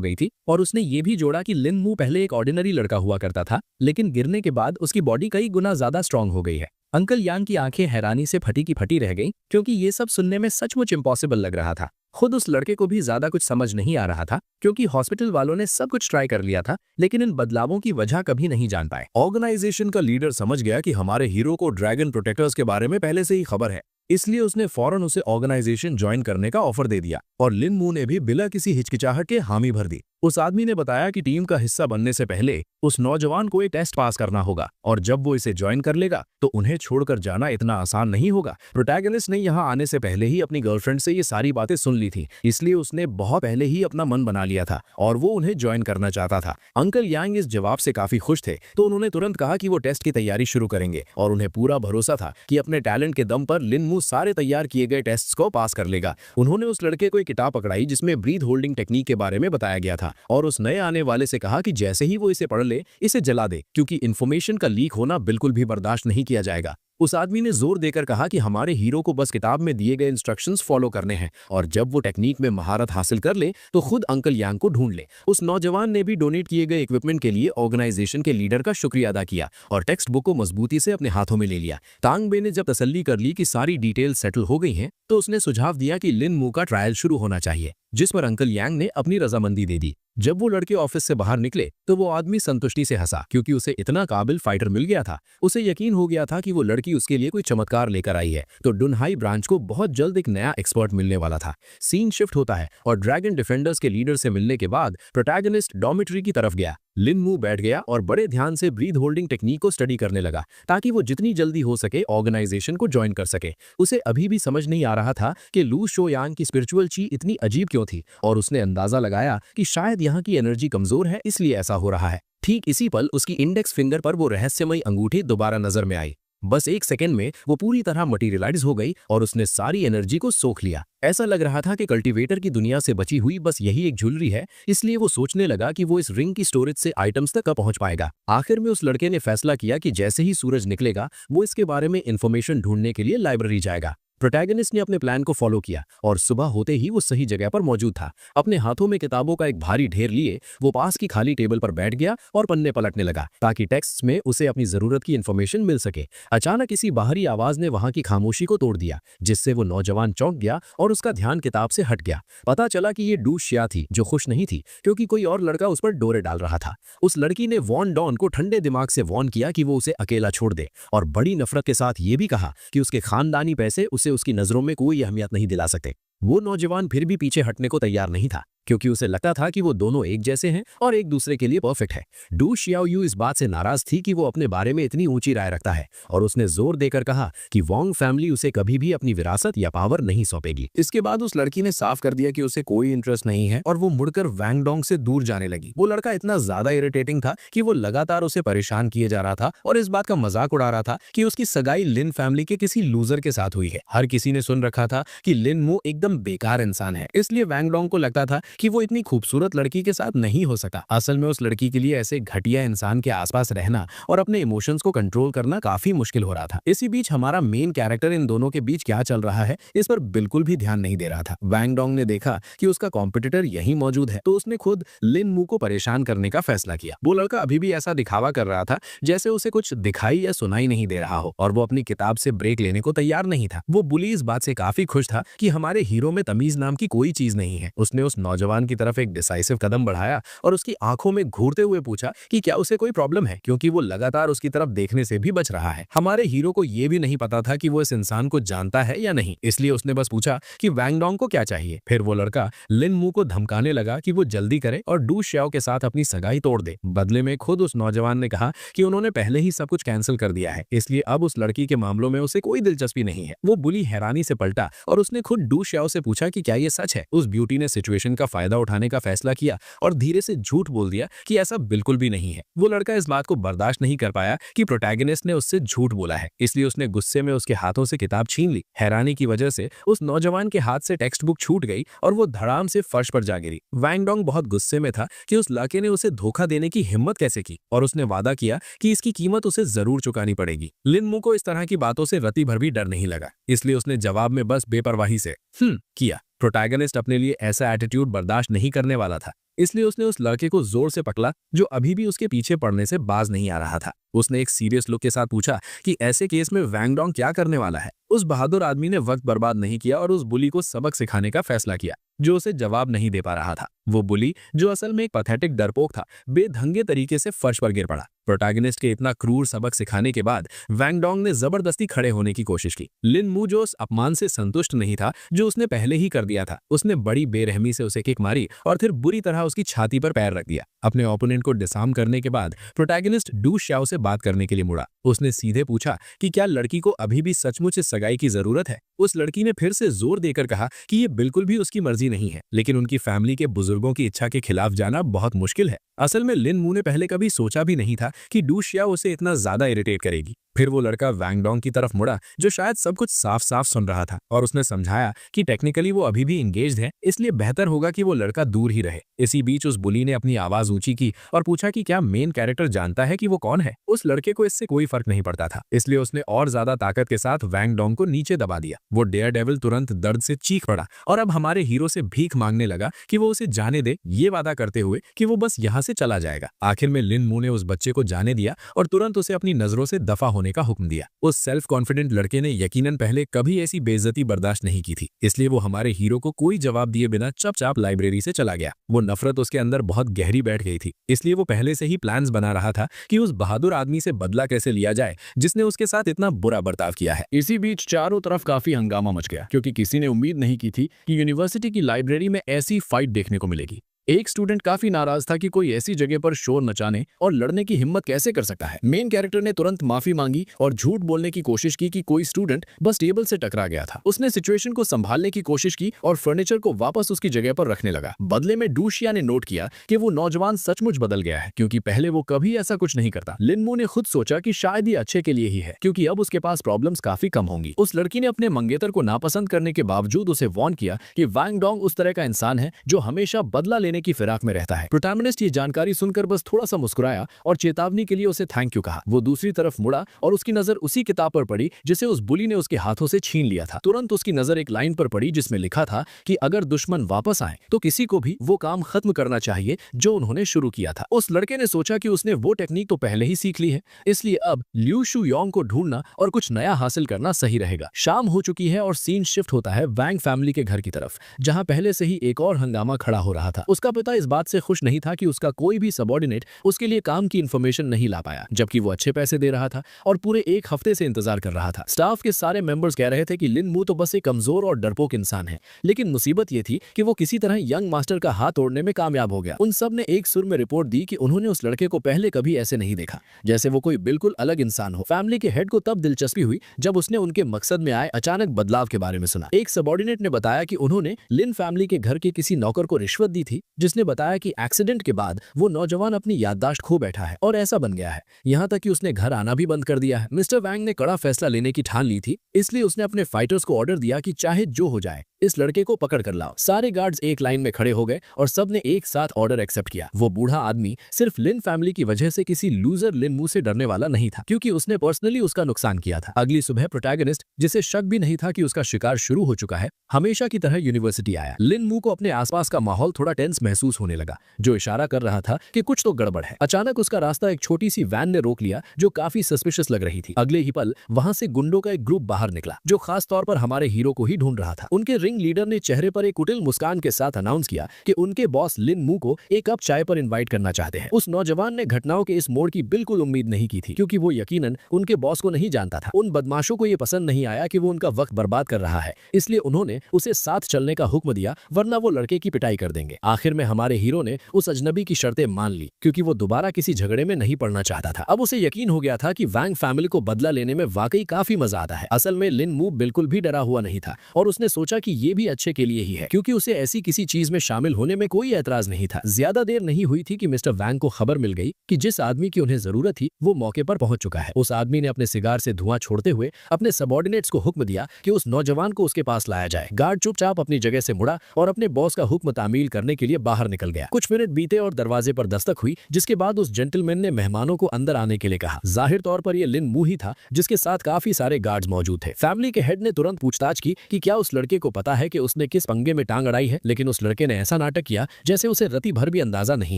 गई थी और उसने ये भी जोड़ा कि लिन मू पहले एक ऑर्डिनरी लड़का हुआ करता था, लेकिन गिरने के बाद उसकी बॉडी कई गुना ज्यादा स्ट्रांग हो गई है। अंकल यांग की आंखें हैरानी से फटी की फटी रह गईं क्योंकि ये सब सुनने में सचमुच इम्पॉसिबल लग रहा था। खुद उस लड़के को भी ज्यादा कुछ समझ नहीं आ रहा था क्योंकि हॉस्पिटल वालों ने सब कुछ ट्राई कर लिया था, लेकिन इन बदलावों की वजह कभी नहीं जान पाए। ऑर्गेनाइजेशन का लीडर समझ गया कि हमारे हीरो को ड्रैगन प्रोटेक्टर्स के बारे में पहले से ही खबर है, इसलिए उसने फौरन उसे ऑर्गेनाइजेशन ज्वाइन करने का ऑफर दे दिया और लिन मू ने भी बिना किसी हिचकिचाहट के हामी भर दी। उस आदमी ने बताया कि टीम का हिस्सा बनने से पहले उस नौजवान को एक टेस्ट पास करना होगा और जब वो इसे ज्वाइन कर लेगा तो उन्हें छोड़कर जाना इतना आसान नहीं होगा। प्रोटैगनिस्ट ने यहाँ आने से पहले ही अपनी गर्लफ्रेंड से ये सारी बातें सुन ली थी, इसलिए उसने बहुत पहले ही अपना मन बना लिया था और वो उन्हें ज्वाइन करना चाहता था। अंकल यांग इस जवाब से काफी खुश थे, तो उन्होंने तुरंत कहा कि वो टेस्ट की तैयारी शुरू करेंगे और उन्हें पूरा भरोसा था कि अपने टैलेंट के दम पर लिन मू सारे तैयार किए गए टेस्ट्स को पास कर लेगा। उन्होंने उस लड़के को एक किताब पकड़ाई जिसमें ब्रीथ होल्डिंग टेक्निक के बारे में बताया गया था और उस नए आने वाले से कहा कि जैसे ही वो इसे पढ़ ले इसे जला दे, क्योंकि इन्फॉर्मेशन का लीक होना बिल्कुल भी बर्दाश्त नहीं किया जाएगा। उस आदमी ने जोर देकर कहा कि हमारे हीरो को बस किताब में दिए गए इंस्ट्रक्शंस फॉलो करने हैं और जब वो टेक्निक में महारत हासिल कर ले तो खुद अंकल यांग को ढूंढ ले। उस नौजवान ने भी डोनेट किए गए इक्विपमेंट के लिए ऑर्गेनाइजेशन के लीडर का शुक्रिया अदा किया और टेक्स्ट बुक को मजबूती से अपने हाथों में ले लिया। तांग बे ने जब तसल्ली कर ली कि सारी डिटेल सेटल हो गई हैं, तो उसने सुझाव दिया कि लिन मू का ट्रायल शुरू होना चाहिए, जिस पर अंकल यांग ने अपनी रजामंदी दे दी। जब वो लड़के ऑफिस से बाहर निकले तो वो आदमी संतुष्टि से हंसा क्योंकि उसे इतना काबिल फाइटर मिल गया था। उसे यकीन हो गया था कि वो लड़की उसके लिए कोई चमत्कार लेकर आई है, तो डुनहाई ब्रांच को बहुत जल्द एक नया एक्सपर्ट मिलने वाला था। सीन शिफ्ट होता है और ड्रैगन डिफेंडर्स के लीडर से मिलने के बाद प्रोटैगनिस्ट डॉर्मिटरी की तरफ गया। लिन मू बैठ गया और बड़े ध्यान से ब्रीथ होल्डिंग टेक्निक को स्टडी करने लगा ताकि वो जितनी जल्दी हो सके ऑर्गेनाइजेशन को ज्वाइन कर सके। उसे अभी भी समझ नहीं आ रहा था कि लू शो यांग की स्पिरिचुअल ची इतनी अजीब क्यों थी और उसने अंदाजा लगाया कि शायद यहाँ की एनर्जी कमजोर है, इसलिए ऐसा हो रहा है। ठीक इसी पल उसकी इंडेक्स फिंगर पर वो रहस्यमयी अंगूठी दोबारा नजर में आई। बस 1 सेकंड में वो पूरी तरह मटीरियलाइज हो गई और उसने सारी एनर्जी को सोख लिया। ऐसा लग रहा था कि कल्टीवेटर की दुनिया से बची हुई बस यही एक ज्वेलरी है, इसलिए वो सोचने लगा कि वो इस रिंग की स्टोरेज से आइटम्स तक कब पहुंच पाएगा। आखिर में उस लड़के ने फैसला किया कि जैसे ही सूरज निकलेगा वो इसके बारे में इंफॉर्मेशन ढूंढने के लिए लाइब्रेरी जाएगा। प्रोटैगनिस्ट ने अपने प्लान को फॉलो किया और सुबह होते ही वो सही जगह पर मौजूद था। अपने हाथों में किताबों का एक भारी ढेर लिए वो पास की खाली टेबल पर बैठ गया और पन्ने पलटने लगा ताकि टेक्स्ट में उसे अपनी जरूरत की इंफॉर्मेशन मिल सके। अचानक किसी बाहरी आवाज ने वहां की खामोशी को तोड़ दिया, जिससे वो नौजवान चौंक गया और उसका ध्यान किताब से हट गया। पता चला कि ये डू शिया थी जो खुश नहीं थी क्योंकि कोई और लड़का उस पर डोरे डाल रहा था। उस लड़की ने वॉन डॉन को ठंडे दिमाग से वॉर्न किया कि वो उसे अकेला छोड़ दे और बड़ी नफरत के साथ ये भी कहा कि उसके खानदानी पैसे उसे उसकी नजरों में कोई अहमियत नहीं दिला सकते। वो नौजवान फिर भी पीछे हटने को तैयार नहीं था क्योंकि उसे लगता था कि वो दोनों एक जैसे हैं और एक दूसरे के लिए परफेक्ट है। डू शियाओयू इस बात से नाराज थी कि वो अपने बारे में इतनी ऊंची राय रखता है और उसने जोर देकर कहा कि वोंग फैमिली उसे कभी भी अपनी विरासत या पावर नहीं सौंपेगी। इसके बाद उस लड़की ने साफ कर दिया कि उसे कोई इंटरेस्ट नहीं है और वो मुड़कर वैंग डोंग से दूर जाने लगी। वो लड़का इतना ज्यादा इरिटेटिंग था कि वो लगातार उसे परेशान किए जा रहा था और इस बात का मजाक उड़ा रहा था कि उसकी सगाई लिन फैमिली के किसी लूजर के साथ हुई है। हर किसी ने सुन रखा था कि लिन मू एकदम बेकार इंसान है, इसलिए वैंग डोंग को लगता था कि वो इतनी खूबसूरत लड़की के साथ नहीं हो सका। असल में उस लड़की के लिए ऐसे घटिया इंसान के आसपास रहना और अपने इमोशंस को कंट्रोल करना काफी मुश्किल हो रहा था। इसी बीच हमारा मेन कैरेक्टर इन दोनों के बीच क्या चल रहा है इस पर बिल्कुल भी ध्यान नहीं दे रहा था। वैंग डोंग ने देखा कि उसका कॉम्पिटिटर यहीं मौजूद है, तो उसने खुद लिन मू को परेशान करने का फैसला किया। वो लड़का अभी भी ऐसा दिखावा कर रहा था जैसे उसे कुछ दिखाई या सुनाई नहीं दे रहा हो और वो अपनी किताब से ब्रेक लेने को तैयार नहीं था। वो बुली इस बात से काफी खुश था कि हमारे हीरो में तमीज नाम की कोई चीज नहीं है। उसने उस नौजवान की तरफ एक डिसाइसिव कदम बढ़ाया और उसकी आंखों में घूरते हुए पूछा कि क्या उसे कोई प्रॉब्लम है, क्योंकि वो लगातार उसकी तरफ देखने से भी बच रहा है। हमारे हीरो को यह भी नहीं पता था कि वो इस इंसान को जानता है या नहीं, इसलिए उसने बस पूछा कि वैंग डोंग को क्या चाहिए। फिर वो लड़का लिन मू को धमकाने लगा कि वो जल्दी करे और डू शियाओ के साथ अपनी सगाई तोड़ दे। बदले में खुद उस नौजवान ने कहा कि उन्होंने पहले ही सब कुछ कैंसिल कर दिया है, इसलिए अब उस लड़की के मामलों में उसे कोई दिलचस्पी नहीं है। वो बुली हैरानी से पलटा और उसने खुद डू शियाओ से पूछा कि क्या ये सच है। उस ब्यूटी ने सिचुएशन का फायदा उठाने का फैसला किया और धीरे से झूठ बोल दिया कि ऐसा बिल्कुल भी नहीं है। वो लड़का इस बात को बर्दाश्त नहीं कर पाया कि प्रोटैगनिस्ट ने उससे झूठ बोला है, इसलिए उसने गुस्से में उसके हाथों से किताब छीन ली। हैरानी की वजह से उस नौजवान के हाथ से टेक्स्ट बुक छूट गई और वो धड़ाम से फर्श पर जा गिरी। वैंग डोंग बहुत गुस्से में था कि उस लड़के ने उसे धोखा देने की हिम्मत कैसे की और उसने वादा किया कि इसकी कीमत उसे जरूर चुकानी पड़ेगी। लिन मू को इस तरह की बातों से रति भर भी डर नहीं लगा, इसलिए उसने जवाब में बस बेपरवाही से किया। प्रोटैगनिस्ट अपने लिए ऐसा एटीट्यूड बर्दाश्त नहीं करने वाला था, इसलिए उसने उस लड़के को जोर से पकड़ा जो अभी भी उसके पीछे पड़ने से बाज नहीं आ रहा था। उसने एक सीरियस लुक के साथ पूछा कि ऐसे केस में वैंग डोंग क्या करने वाला है। उस बहादुर आदमी ने वक्त बर्बाद नहीं किया और उस बुली को सबक सिखाने का फैसला किया जो उसे जवाब नहीं दे पा रहा था। वो बुली, जो असल में एक पैथेटिक डरपोक था, बेढंगे तरीके से फर्श पर गिर पड़ा। प्रोटैगनिस्ट के इतना क्रूर सबक सिखाने के बाद वैंग डोंग ने जबरदस्ती खड़े होने की कोशिश की। लिन मू जो उस अपमान से संतुष्ट नहीं था जो उसने पहले ही कर दिया था, उसने बड़ी बेरहमी से उसे किक मारी और फिर बुरी तरह उसकी छाती पर पैर रख दिया। अपने ओपोनेंट को डिसआर्म करने के बाद प्रोटैगनिस्ट डू शियाओ से बात करने के लिए मुड़ा। उसने सीधे पूछा कि क्या लड़की को अभी भी सचमुच इस सगाई की जरूरत है। उस लड़की ने फिर से जोर देकर कहा कि ये बिल्कुल भी उसकी मर्जी नहीं है, लेकिन उनकी फैमिली के बुजुर्गों की इच्छा के खिलाफ जाना बहुत मुश्किल है। असल में लिन मू ने पहले कभी सोचा भी नहीं था कि डू शियाओ उसे इतना ज्यादा इरिटेट करेगी। फिर वो लड़का वैंग डोंग की तरफ मुड़ा जो शायद सब कुछ साफ साफ सुन रहा था और उसने समझाया कि टेक्निकली वो अभी भी एंगेज्ड है, इसलिए बेहतर होगा कि वो लड़का दूर ही रहे। इसी बीच उस बुली ने अपनी आवाज ऊंची की और पूछा कि क्या मेन कैरेक्टर जानता है कि वो कौन है। उस लड़के को इससे कोई फर्क नहीं पड़ता था, इसलिए उसने और ज्यादा ताकत के साथ वैंग डोंग को नीचे दबा दिया। वो डेयर डेविल तुरंत दर्द से चीख पड़ा और अब हमारे हीरो से भीख मांगने लगा कि वो उसे जाने दे, ये वादा करते हुए कि वो बस यहाँ से चला जाएगा। आखिर में लिन मू ने उस बच्चे को जाने दिया और तुरंत उसे अपनी नजरों से दफा होने का हुक्म दिया। उस सेल्फ कॉन्फिडेंट लड़के ने यकीनन पहले कभी ऐसी बेइज्जती बर्दाश्त नहीं की थी, इसलिए वो हमारे हीरो को कोई जवाब दिए बिना चुपचाप लाइब्रेरी से चला गया। वो नफरत उसके अंदर बहुत गहरी बैठ गई थी, इसलिए वो पहले से ही प्लान्स बना रहा था कि उस बहादुर आदमी से बदला कैसे लिया जाए जिसने उसके साथ इतना बुरा बर्ताव किया है। इसी बीच चारों तरफ काफी हंगामा मच गया क्योंकि किसी ने उम्मीद नहीं की थी कि यूनिवर्सिटी की लाइब्रेरी में ऐसी फाइट देखने को मिलेगी। एक स्टूडेंट काफी नाराज था कि कोई ऐसी जगह पर शोर मचाने और लड़ने की हिम्मत कैसे कर सकता है। मेन कैरेक्टर ने तुरंत माफी मांगी और झूठ बोलने की कोशिश की कि कोई स्टूडेंट बस टेबल से टकरा गया था। उसने सिचुएशन को संभालने की कोशिश की और फर्नीचर को वापस उसकी जगह पर रखने लगा। बदले में डू शिया ने नोट किया कि वो नौजवान सचमुच बदल गया है, क्योंकि पहले वो कभी ऐसा कुछ नहीं करता। लिन मू ने खुद सोचा कि शायद ये अच्छे के लिए ही है, क्योंकि अब उसके पास प्रॉब्लम्स काफी कम होंगी। उस लड़की ने अपने मंगेतर को नापसंद करने के बावजूद उसे वार्न किया कि वैंग डोंग उस तरह का इंसान है जो हमेशा बदला लेने की फिराक में रहता है। प्रोटैगनिस्ट ये जानकारी सुनकर बस थोड़ा सा मुस्कुराया और चेतावनी के लिए उसे थैंक यू कहा। वो दूसरी तरफ मुड़ा और उसकी नजर उसी किताब पर पड़ी जिसे उस बुली ने उसके हाथों से छीन लिया था। तुरंत उसकी नजर एक लाइन पर पड़ी जिसमें लिखा था कि अगर दुश्मन वापस आए तो किसी को भी वो काम खत्म करना चाहिए जो उन्होंने शुरू किया था। उस लड़के ने सोचा कि उसने वो टेक्निक तो पहले ही सीख ली है, इसलिए अब लिu शुयोंग को ढूंढना और कुछ नया हासिल करना सही रहेगा। शाम हो चुकी है और सीन शिफ्ट होता है वैंग फैमिली के घर की तरफ, जहां पहले से ही एक और हंगामा खड़ा हो रहा था। उसका उसका पिता इस बात से खुश नहीं था कि उसका कोई भी सबऑर्डिनेट उसके लिए काम की इन्फॉर्मेशन नहीं ला पाया, जबकि वो अच्छे पैसे दे रहा था और पूरे एक हफ्ते से इंतजार कर रहा था। स्टाफ के सारे मेंबर्स कह रहे थे कि लिन मू तो बस एक कमजोर और डरपोक इंसान है, लेकिन मुसीबत ये थी कि वो किसी तरह यंग मास्टर का हाथ तोड़ने में कामयाब हो गया। उन सब ने एक सुर में रिपोर्ट दी कि उन्होंने उस लड़के को पहले कभी ऐसे नहीं देखा, जैसे वो कोई बिल्कुल अलग इंसान हो। फैमिली के हेड को तब दिलचस्पी हुई जब उसने उनके मकसद में आए अचानक बदलाव के बारे में सुना। एक सबऑर्डिनेट ने बताया कि उन्होंने लिन फैमिली के घर के किसी नौकर को रिश्वत दी थी, जिसने बताया कि एक्सीडेंट के बाद वो नौजवान अपनी याददाश्त खो बैठा है और ऐसा बन गया है, यहाँ तक कि उसने घर आना भी बंद कर दिया है। मिस्टर वैंग ने कड़ा फैसला लेने की ठान ली थी, इसलिए उसने अपने फाइटर्स को ऑर्डर दिया कि चाहे जो हो जाए इस लड़के को पकड़ कर लाओ। सारे गार्ड्स एक लाइन में खड़े हो गए और सबने एक साथ ऑर्डर एक्सेप्ट किया। वो बूढ़ा आदमी सिर्फ लिन फैमिली की वजह से किसी लूजर लिन मू से डरने वाला नहीं था, क्योंकि उसने पर्सनली उसका नुकसान किया था। अगली सुबह प्रोटैगनिस्ट, जिसे शक भी नहीं था कि उसका शिकार शुरू हो चुका है, हमेशा की तरह यूनिवर्सिटी आया। लिन मू को अपने आसपास का माहौल थोड़ा टेंस महसूस होने लगा, जो इशारा कर रहा था कि कुछ तो गड़बड़ है। अचानक उसका रास्ता एक छोटी सी वैन ने रोक लिया, जो काफी सस्पिशियस लग रही थी। अगले ही पल वहां से गुंडों का एक ग्रुप बाहर निकला, जो खास तौर पर हमारे हीरो को ही ढूंढ रहा था। उनके रिंग लीडर ने चेहरे पर एक कुटिल मुस्कान के साथ अनाउंस किया कि उनके बॉस लिन मू को एक कप चाय पर इनवाइट करना चाहते हैं। उस नौजवान ने घटनाओं के इस मोड़ की बिल्कुल उम्मीद नहीं की थी, क्योंकि वो यकीनन उनके बॉस को नहीं जानता था। उन बदमाशों को ये पसंद नहीं आया कि वो उनका वक्त बर्बाद कर रहा है, इसलिए उन्होंने उसे साथ चलने का हुक्म दिया, वरना वो लड़के की पिटाई कर देंगे। आखिर में हमारे हीरो ने उस अजनबी की शर्तें मान ली, क्योंकि वो दोबारा किसी झगड़े में नहीं पड़ना चाहता था। अब उसे यकीन हो गया था कि वैंग फैमिली को बदला लेने में वाकई काफी मजा आता है। असल में लिन मू बिल्कुल भी डरा हुआ नहीं था और उसने सोचा कि ये भी अच्छे के लिए ही है, क्योंकि उसे ऐसी किसी चीज में शामिल होने में कोई एतराज नहीं था। ज्यादा देर नहीं हुई थी कि मिस्टर वैंग को खबर मिल गई कि जिस आदमी की उन्हें जरूरत थी वो मौके पर पहुंच चुका है। उस आदमी ने अपने सिगार से धुआं छोड़ते हुए अपने सबऑर्डिनेट्स को हुक्म दिया कि उस नौजवान को उसके पास लाया जाए। गार्ड चुपचाप अपनी जगह से मुड़ा और अपने बॉस का हुक्म तामील करने के लिए बाहर निकल गया। कुछ मिनट बीते और दरवाजे पर दस्तक हुई, जिसके बाद उस जेंटलमैन ने मेहमानों को अंदर आने के लिए कहा। जाहिर तौर पर यह लिन मू ही था, जिसके साथ काफी सारे गार्ड्स मौजूद थे। फैमिली के हेड ने तुरंत पूछताछ की कि क्या उस लड़के को पता है कि उसने किस पंगे में टांग अड़ाई है, लेकिन उस लड़के ने ऐसा नाटक किया जैसे उसे रति भर भी अंदाजा नहीं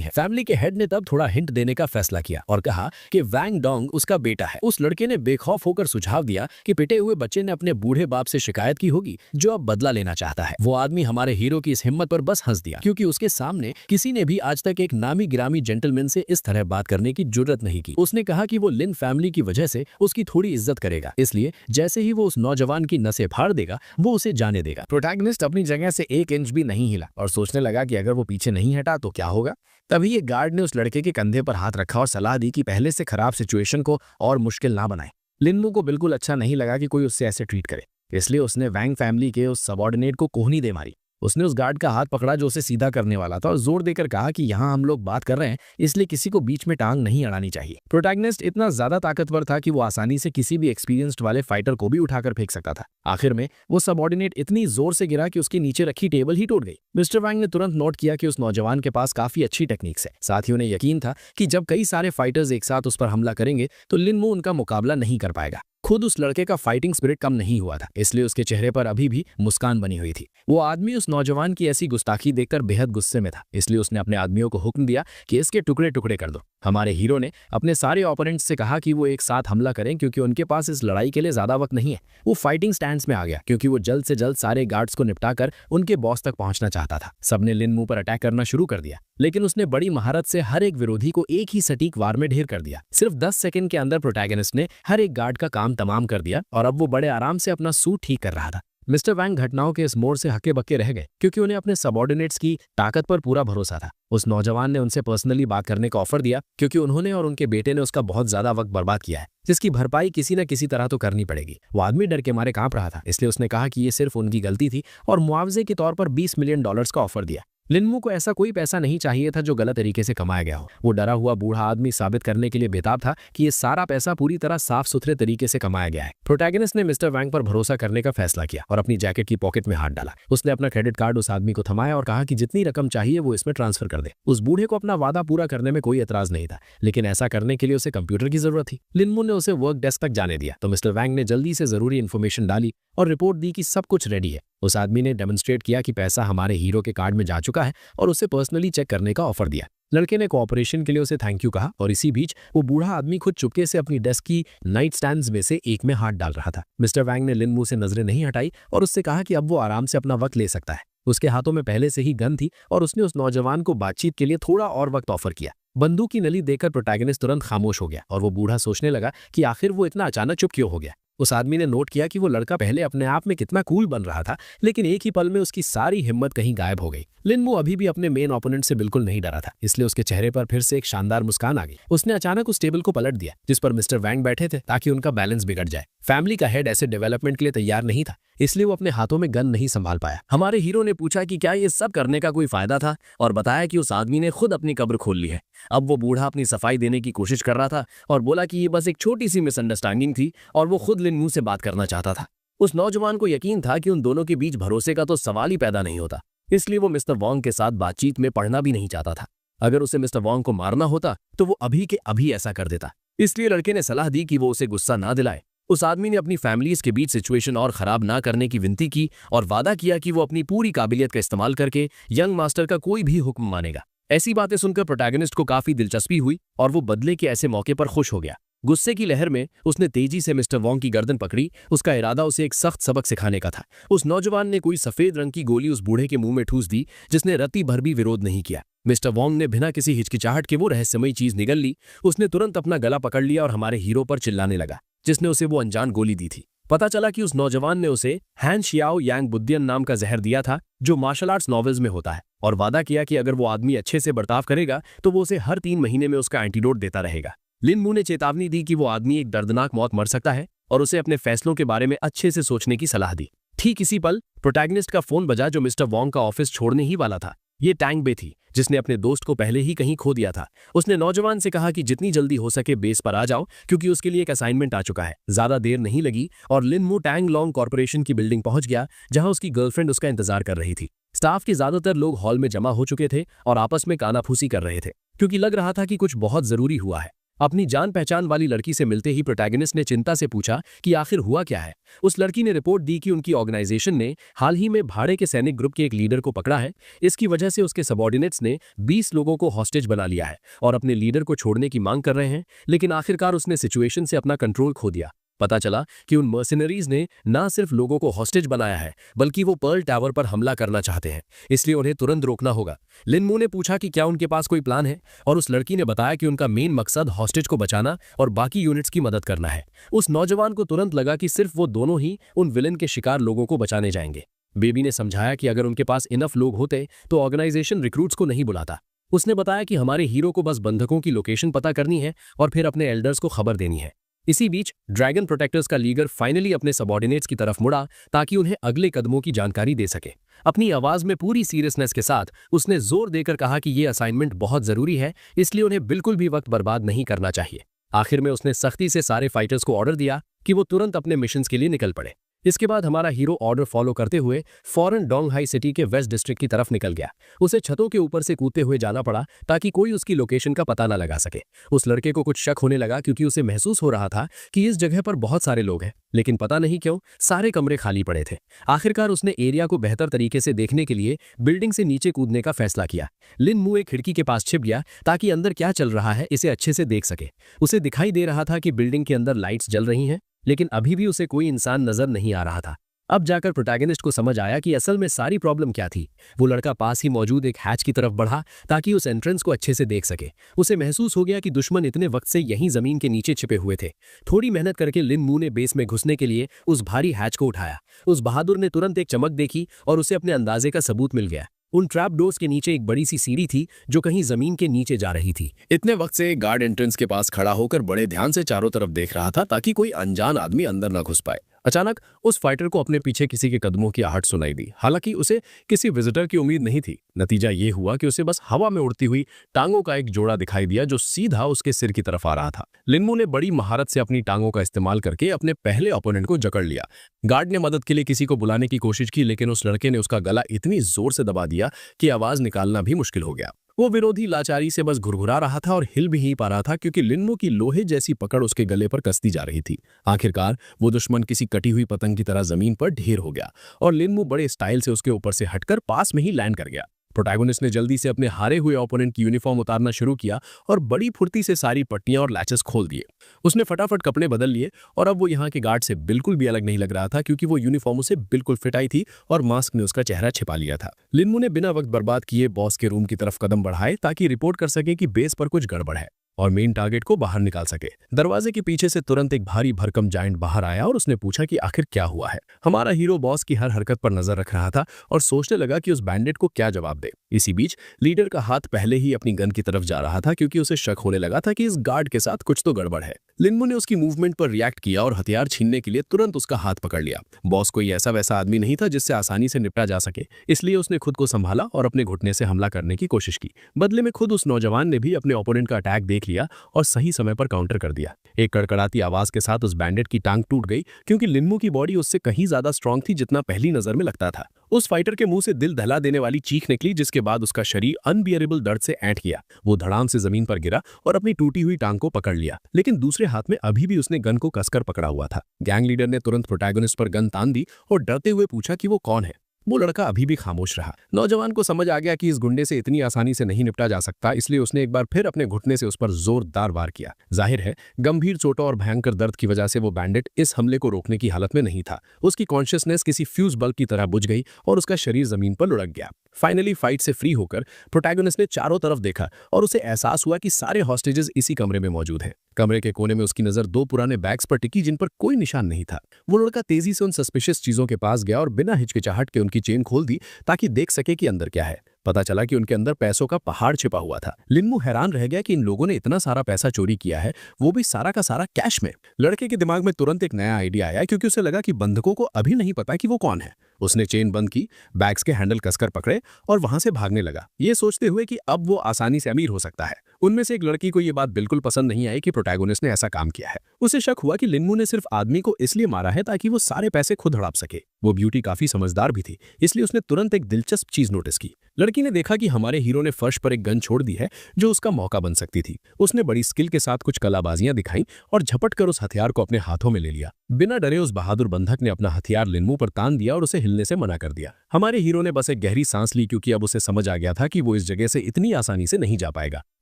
है। फैमिली के हेड ने तब थोड़ा हिंट देने का फैसला किया और कहा कि वैंग डोंग उसका बेटा है। उस लड़के ने बेखौफ होकर सुझाव दिया कि पिटे हुए बच्चे ने अपने बूढ़े बाप से शिकायत की होगी, जो अब बदला लेना चाहता है। वो आदमी हमारे हीरो की इस हिम्मत पर बस हंस दिया, क्योंकि उसके सामने किसी ने भी आज तक एक नामी गिरामी जेंटलमैन से इस तरह बात करने की जुर्रत नहीं की। उसने कहा कि वो लिन फैमिली की वजह से उसकी थोड़ी इज्जत करेगा, इसलिए जैसे ही वो उस नौजवान की नसें फाड़ देगा वो उसे जाने देगा। प्रोटैगनिस्ट अपनी जगह से 1 इंच भी नहीं हिला और सोचने लगा कि अगर वो पीछे नहीं हटा तो क्या होगा। तभी ये गार्ड ने उस लड़के के कंधे पर हाथ रखा और सलाह दी कि पहले से खराब सिचुएशन को और मुश्किल ना बनाए। लिन मू को बिल्कुल अच्छा नहीं लगा कि कोई उससे ऐसे ट्रीट करे, इसलिए उसने वैंग फैमिली के उस सबऑर्डिनेट को कोहनी दे मारी। उसने उस गार्ड का हाथ पकड़ा जो उसे सीधा करने वाला था और जोर देकर कहा कि यहाँ हम लोग बात कर रहे हैं, इसलिए किसी को बीच में टांग नहीं अड़ानी चाहिए। प्रोटैगनिस्ट इतना ज्यादा ताकतवर था कि वो आसानी से किसी भी एक्सपीरियंस्ड वाले फाइटर को भी उठाकर फेंक सकता था। आखिर में वो सबऑर्डिनेट इतनी जोर से गिरा कि उसके नीचे रखी टेबल ही टूट गई। मिस्टर वैंग ने तुरंत नोट किया कि उस नौजवान के पास काफी अच्छी टेक्निक्स है। साथ ही उन्हें यकीन था कि जब कई सारे फाइटर्स एक साथ उस पर हमला करेंगे तो लिन मू उनका मुकाबला नहीं कर पाएगा। खुद उस लड़के का फाइटिंग स्पिरिट कम नहीं हुआ था, इसलिए उसके चेहरे पर अभी भी मुस्कान बनी हुई थी। वो आदमी उस नौजवान की ऐसी गुस्ताखी देखकर बेहद गुस्से में था, इसलिए उसने अपने आदमियों को हुक्म दिया कि इसके टुकड़े टुकड़े कर दो। हमारे हीरो ने अपने सारे ओपोनेंट्स से कहा कि वो एक साथ हमला करें, क्योंकि उनके पास इस लड़ाई के लिए ज्यादा वक्त नहीं है। वो फाइटिंग स्टैंड्स में आ गया, क्योंकि वो जल्द से जल्द सारे गार्ड्स को निपटाकर उनके बॉस तक पहुंचना चाहता था। सबने लिन मू पर अटैक करना शुरू कर दिया, लेकिन उसने बड़ी महारत से हर एक विरोधी को एक ही सटीक वार में ढेर कर दिया। सिर्फ 10 सेकंड के अंदर प्रोटैगनिस्ट ने हर एक गार्ड का काम तमाम कर दिया और अब वो बड़े आराम से अपना सूट ठीक कर रहा था। मिस्टर वैंग घटनाओं के इस मोड़ से हक्के बक्के रह गए, क्योंकि उन्हें अपने सबऑर्डिनेट्स की ताकत पर पूरा भरोसा था। उस नौजवान ने उनसे पर्सनली बात करने का ऑफर दिया, क्योंकि उन्होंने और उनके बेटे ने उसका बहुत ज्यादा वक्त बर्बाद किया है, जिसकी भरपाई किसी न किसी तरह तो करनी पड़ेगी। वो आदमी डर के मारे कांप रहा था, इसलिए उसने कहा कि ये सिर्फ उनकी गलती थी और मुआवजे के तौर पर $20 मिलियन का ऑफर दिया। लिन मू को ऐसा कोई पैसा नहीं चाहिए था जो गलत तरीके से कमाया गया हो। वो डरा हुआ बूढ़ा आदमी साबित करने के लिए बेताब था कि ये सारा पैसा पूरी तरह साफ सुथरे तरीके से कमाया गया है। प्रोटैगनिस्ट ने मिस्टर वैंग पर भरोसा करने का फैसला किया और अपनी जैकेट की पॉकेट में हाथ डाला। उसने अपना क्रेडिट कार्ड उस आदमी को थमाया और कहा कि जितनी रकम चाहिए वो इसमें ट्रांसफर कर दे। उस बूढ़े को अपना वादा पूरा करने में कोई एतराज नहीं था, लेकिन ऐसा करने के लिए उसे कंप्यूटर की जरूरत थी। लिन मू ने उसे वर्क डेस्क तक जाने दिया, तो मिस्टर वैंग ने जल्दी से जरूरी इन्फॉर्मेशन डाली और रिपोर्ट दी कि सब कुछ रेडी है। उस आदमी ने डेमोन्स्ट्रेट किया कि पैसा हमारे हीरो के कार्ड में जा चुका है और उसे पर्सनली चेक करने का ऑफर दिया। लड़के ने कोऑपरेशन के लिए उसे थैंक यू कहा और इसी बीच वो बूढ़ा आदमी खुद चुपके से अपनी डेस्क की नाइट स्टैंड्स में से एक में हाथ डाल रहा था। मिस्टर वैंग ने लिन मू से नजरें नहीं हटाई और उससे कहा कि अब वो आराम से अपना वक्त ले सकता है। उसके हाथों में पहले से ही गन थी और उसने उस नौजवान को बातचीत के लिए थोड़ा और वक्त ऑफर किया। बंदूक की नली देखकर प्रोटैगनिस्ट तुरंत खामोश हो गया और वो बूढ़ा सोचने लगा कि आखिर वो इतना अचानक चुप क्यों हो गया। उस आदमी ने नोट किया कि वो लड़का पहले अपने आप में कितना कूल बन रहा था, लेकिन एक ही पल में उसकी सारी हिम्मत कहीं गायब हो गई। लिन मू अभी भी अपने मेन ओपोनेंट से बिल्कुल नहीं डरा था, इसलिए उसके चेहरे पर फिर से एक शानदार मुस्कान आ गई। उसने अचानक उस टेबल को पलट दिया जिस पर मिस्टर वैंग बैठे थे, ताकि उनका बैलेंस बिगड़ जाए। फैमिली का हेड ऐसे डेवलपमेंट के लिए तैयार नहीं था, इसलिए वो अपने हाथों में गन नहीं संभाल पाया। हमारे हीरो ने पूछा कि क्या ये सब करने का कोई फायदा था, और बताया कि उस आदमी ने खुद अपनी कब्र खोल ली है। अब वो बूढ़ा अपनी सफाई देने की कोशिश कर रहा था और बोला कि ये बस एक छोटी सी मिसअंडरस्टैंडिंग थी और वो खुद लिन मू से बात करना चाहता था। उस नौजवान को यकीन था कि उन दोनों के बीच भरोसे का तो सवाल ही पैदा नहीं होता, इसलिए वो मिस्टर वॉन्ग के साथ बातचीत में पढ़ना भी नहीं चाहता था। अगर उसे मिस्टर वॉन्ग को मारना होता तो वो अभी के अभी ऐसा कर देता। इसलिए लड़के ने सलाह दी कि वो उसे गुस्सा ना दिलाए। उस आदमी ने अपनी फैमिलीज के बीच सिचुएशन और खराब ना करने की विनती की और वादा किया कि वो अपनी पूरी काबिलियत का इस्तेमाल करके यंग मास्टर का कोई भी हुक्म मानेगा। ऐसी बातें सुनकर प्रोटैगनिस्ट को काफी दिलचस्पी हुई और वो बदले के ऐसे मौके पर खुश हो गया। गुस्से की लहर में उसने तेजी से मिस्टर वॉन्ग की गर्दन पकड़ी। उसका इरादा उसे एक सख्त सबक सिखाने का था। उस नौजवान ने कोई सफेद रंग की गोली उस बूढ़े के मुंह में ठूस दी, जिसने रत्ती भर भी विरोध नहीं किया। मिस्टर वॉन्ग ने बिना किसी हिचकिचाहट के वो रहस्यमयी चीज निगल ली। उसने तुरंत अपना गला पकड़ लिया और हमारे हीरो पर चिल्लाने लगा, जिसने उसे वो अनजान गोली दी थी। पता चला कि उस नौजवान ने उसे हैन शियाओ यांग बुद्धियन नाम का जहर दिया था, जो मार्शल आर्ट्स नॉवेल्स में होता है, और वादा किया कि अगर वो आदमी अच्छे से बर्ताव करेगा तो वो उसे हर 3 महीने में उसका एंटीडोट देता रहेगा। लिन मू ने चेतावनी दी कि वो आदमी एक दर्दनाक मौत मर सकता है और उसे अपने फैसलों के बारे में अच्छे से सोचने की सलाह दी। ठीक इसी पल प्रोटैगनिस्ट का फोन बजा, जो मिस्टर वॉन्ग का ऑफिस छोड़ने ही वाला था। ये टैंग बे थी, जिसने अपने दोस्त को पहले ही कहीं खो दिया था। उसने नौजवान से कहा कि जितनी जल्दी हो सके बेस पर आ जाओ, क्योंकि उसके लिए एक असाइनमेंट आ चुका है। ज्यादा देर नहीं लगी और लिन मू टैंग लॉन्ग कॉर्पोरेशन की बिल्डिंग पहुंच गया, जहां उसकी गर्लफ्रेंड उसका इंतजार कर रही थी। स्टाफ के ज्यादातर लोग हॉल में जमा हो चुके थे और आपस में कानाफूसी कर रहे थे, क्योंकि लग रहा था कि कुछ बहुत जरूरी हुआ है। अपनी जान पहचान वाली लड़की से मिलते ही प्रोटैगनिस्ट ने चिंता से पूछा कि आखिर हुआ क्या है। उस लड़की ने रिपोर्ट दी कि उनकी ऑर्गेनाइजेशन ने हाल ही में भाड़े के सैनिक ग्रुप के एक लीडर को पकड़ा है। इसकी वजह से उसके सबॉर्डिनेट्स ने 20 लोगों को हॉस्टेज बना लिया है और अपने लीडर को छोड़ने की मांग कर रहे हैं, लेकिन आखिरकार उसने सिचुएशन से अपना कंट्रोल खो दिया। पता चला कि उन मर्सिनरीज ने न सिर्फ लोगों को हॉस्टेज बनाया है, बल्कि वो पर्ल टावर पर हमला करना चाहते हैं, इसलिए उन्हें तुरंत रोकना होगा। लिन मू ने पूछा कि क्या उनके पास कोई प्लान है, और उस लड़की ने बताया कि उनका मेन मकसद हॉस्टेज को बचाना और बाकी यूनिट्स की मदद करना है। उस नौजवान को तुरंत लगा कि सिर्फ वो दोनों ही उन विलेन के शिकार लोगों को बचाने जाएंगे। बेबी ने समझाया कि अगर उनके पास इनफ लोग होते तो ऑर्गेनाइजेशन रिक्रूट्स को नहीं बुलाता। उसने बताया कि हमारे हीरो को बस बंधकों की लोकेशन पता करनी है और फिर अपने एल्डर्स को खबर देनी है। इसी बीच ड्रैगन प्रोटेक्टर्स का लीडर फाइनली अपने सबॉर्डिनेट्स की तरफ मुड़ा ताकि उन्हें अगले कदमों की जानकारी दे सके। अपनी आवाज में पूरी सीरियसनेस के साथ उसने जोर देकर कहा कि ये असाइनमेंट बहुत जरूरी है, इसलिए उन्हें बिल्कुल भी वक्त बर्बाद नहीं करना चाहिए। आखिर में उसने सख्ती से सारे फाइटर्स को ऑर्डर दिया कि वो तुरंत अपने मिशंस के लिए निकल पड़े। इसके बाद हमारा हीरो ऑर्डर फॉलो करते हुए फौरन डोंग हाई सिटी के वेस्ट डिस्ट्रिक्ट की तरफ निकल गया। उसे छतों के ऊपर से कूदते हुए जाना पड़ा ताकि कोई उसकी लोकेशन का पता न लगा सके। उस लड़के को कुछ शक होने लगा, क्योंकि उसे महसूस हो रहा था कि इस जगह पर बहुत सारे लोग हैं, लेकिन पता नहीं क्यों सारे कमरे खाली पड़े थे। आखिरकार उसने एरिया को बेहतर तरीके से देखने के लिए बिल्डिंग से नीचे कूदने का फैसला किया। लिन मू एक खिड़की के पास छिप गया ताकि अंदर क्या चल रहा है इसे अच्छे से देख सके। उसे दिखाई दे रहा था कि बिल्डिंग के अंदर लाइट्स जल रही हैं, लेकिन अभी भी उसे कोई इंसान नजर नहीं आ रहा था। अब जाकर प्रोटैगनिस्ट को समझ आया कि असल में सारी प्रॉब्लम क्या थी। वो लड़का पास ही मौजूद एक हैच की तरफ बढ़ा ताकि उस एंट्रेंस को अच्छे से देख सके। उसे महसूस हो गया कि दुश्मन इतने वक्त से यहीं जमीन के नीचे छिपे हुए थे। थोड़ी मेहनत करके लिन मू ने बेस में घुसने के लिए उस भारी हैच को उठाया। उस बहादुर ने तुरंत एक चमक देखी और उसे अपने अंदाजे का सबूत मिल गया। उन ट्रैप डोर्स के नीचे एक बड़ी सी सीढ़ी थी जो कहीं जमीन के नीचे जा रही थी। इतने वक्त से गार्ड एंट्रेंस के पास खड़ा होकर बड़े ध्यान से चारों तरफ देख रहा था ताकि कोई अनजान आदमी अंदर न घुस पाए। अचानक उस फाइटर को अपने पीछे किसी के कदमों की आहट सुनाई दी। हालांकि उसे किसी विजिटर की उम्मीद नहीं थी। नतीजा ये हुआ कि उसे बस हवा में उड़ती हुई टांगों का एक जोड़ा दिखाई दिया जो सीधा उसके सिर की तरफ आ रहा था। लिन मू ने बड़ी महारत से अपनी टांगों का इस्तेमाल करके अपने पहले ओपोनेंट को जकड़ लिया। गार्ड ने मदद के लिए किसी को बुलाने की कोशिश की, लेकिन उस लड़के ने उसका गला इतनी जोर से दबा दिया कि आवाज निकालना भी मुश्किल हो गया। वो विरोधी लाचारी से बस घुरघुरा रहा था और हिल भी नहीं पा रहा था, क्योंकि लिन मू की लोहे जैसी पकड़ उसके गले पर कसती जा रही थी। आखिरकार वो दुश्मन किसी कटी हुई पतंग की तरह जमीन पर ढेर हो गया और लिन मू बड़े स्टाइल से उसके ऊपर से हटकर पास में ही लैंड कर गया। प्रोटैगोनिस्ट ने जल्दी से अपने हारे हुए ओपोनेंट की यूनिफॉर्म उतारना शुरू किया और बड़ी फुर्ती से सारी पट्टियां और लैचेस खोल दिए। उसने फटाफट कपड़े बदल लिए और अब वो यहाँ के गार्ड से बिल्कुल भी अलग नहीं लग रहा था, क्योंकि वो यूनिफॉर्म उसे बिल्कुल फिट आई थी और मास्क ने उसका चेहरा छिपा लिया था। लिन मू ने बिना वक्त बर्बाद किए बॉस के रूम की तरफ कदम बढ़ाए ताकि रिपोर्ट कर सके कि बेस पर कुछ गड़बड़ है और मेन टारगेट को बाहर निकाल सके। दरवाजे के पीछे से तुरंत एक भारी भरकम जायंट बाहर आया और उसने पूछा कि आखिर क्या हुआ है। हमारा हीरो बॉस की हर हरकत पर नजर रख रहा था और सोचने लगा कि उस बैंडिट को क्या जवाब दे। इसी बीच लीडर का हाथ पहले ही अपनी गन की तरफ जा रहा था, क्योंकि उसे शक होने लगा था कि इस गार्ड के साथ कुछ तो गड़बड़ है। लिन मू ने उसकी मूवमेंट पर रिएक्ट किया और हथियार छीनने के लिए तुरंत उसका हाथ पकड़ लिया। बॉस कोई ऐसा वैसा आदमी नहीं था जिससे आसानी से निपटा जा सके, इसलिए उसने खुद को संभाला और अपने घुटने से हमला करने की कोशिश की। बदले में खुद उस नौजवान ने भी अपने ओपोनेंट का अटैक देख लिया और सही समय पर काउंटर कर दिया। एक कड़कड़ाती आवाज के साथ उस बैंडिट की टांग टूट गई, क्योंकि लिन मू की बॉडी उससे कहीं ज्यादा स्ट्रांग थी जितना पहली नजर में लगता था। उस फाइटर के मुंह से दिल दहला देने वाली चीख निकली, जिसके बाद उसका शरीर अनबियरेबल दर्द से ऐंठ गया। वो धड़ाम से जमीन पर गिरा और अपनी टूटी हुई टांग को पकड़ लिया, लेकिन दूसरे हाथ में अभी भी उसने गन को कसकर पकड़ा हुआ था। गैंग लीडर ने तुरंत प्रोटैगोनिस्ट पर गन तान दी और डरते हुए पूछा कि वो कौन है। वो लड़का अभी भी खामोश रहा। नौजवान को समझ आ गया कि इस गुंडे से इतनी आसानी से नहीं निपटा जा सकता, इसलिए उसने एक बार फिर अपने घुटने से उस पर जोरदार वार किया। जाहिर है गंभीर चोटों और भयंकर दर्द की वजह से वो बैंडिट इस हमले को रोकने की हालत में नहीं था। उसकी कॉन्शियसनेस किसी फ्यूज बल्ब की तरह बुझ गई और उसका शरीर जमीन पर लुढ़क गया। फाइनली फाइट से फ्री होकर प्रोटैगोनिस्ट ने चारों तरफ देखा और उसे एहसास हुआ कि सारे हॉस्टेजेस इसी कमरे में मौजूद हैं। कमरे के कोने में उसकी नजर दो पुराने बैग्स पर टिकी, जिन पर कोई निशान नहीं था। वो लड़का तेजी से उन सस्पिशियस चीजों के पास गया और बिना हिचकिचाहट के उनकी चेन खोल दी ताकि देख सके कि अंदर क्या है। पता चला कि उनके अंदर पैसों का पहाड़ छिपा हुआ था। लिन मू हैरान रह गया कि इन लोगों ने इतना सारा पैसा चोरी किया है, वो भी सारा का सारा कैश में। लड़के के दिमाग में तुरंत एक नया आइडिया आया, क्योंकि उसे लगा कि बंधकों को अभी नहीं पता कि वो कौन है। उसने चेन बंद की, बैग्स के हैंडल कसकर पकड़े और वहां से भागने लगा, ये सोचते हुए कि अब वो आसानी से अमीर हो सकता है। उनमें से एक लड़की को ये बात बिल्कुल पसंद नहीं आई कि प्रोटैगोनिस्ट ने ऐसा काम किया है। उसे शक हुआ कि लिन मू ने सिर्फ आदमी को इसलिए मारा है ताकि वो सारे पैसे खुद हड़प सके। वो ब्यूटी काफी समझदार भी थी, इसलिए उसने तुरंत एक दिलचस्प चीज नोटिस की। लड़की ने देखा कि हमारे हीरो ने फर्श पर एक गन छोड़ दी है जो उसका मौका बन सकती थी। उसने बड़ी स्किल के साथ कुछ कलाबाजियां दिखाई और झपट कर उस हथियार को अपने हाथों में ले लिया। बिना डरे उस बहादुर बंधक ने अपना हथियार लिन मू पर तान दिया और उसे हिलने से मना कर दिया। हमारे हीरो ने बस एक गहरी सांस ली, क्योंकि अब उसे समझ आ गया था कि वो इस जगह से इतनी आसानी से नहीं जा पाएगा।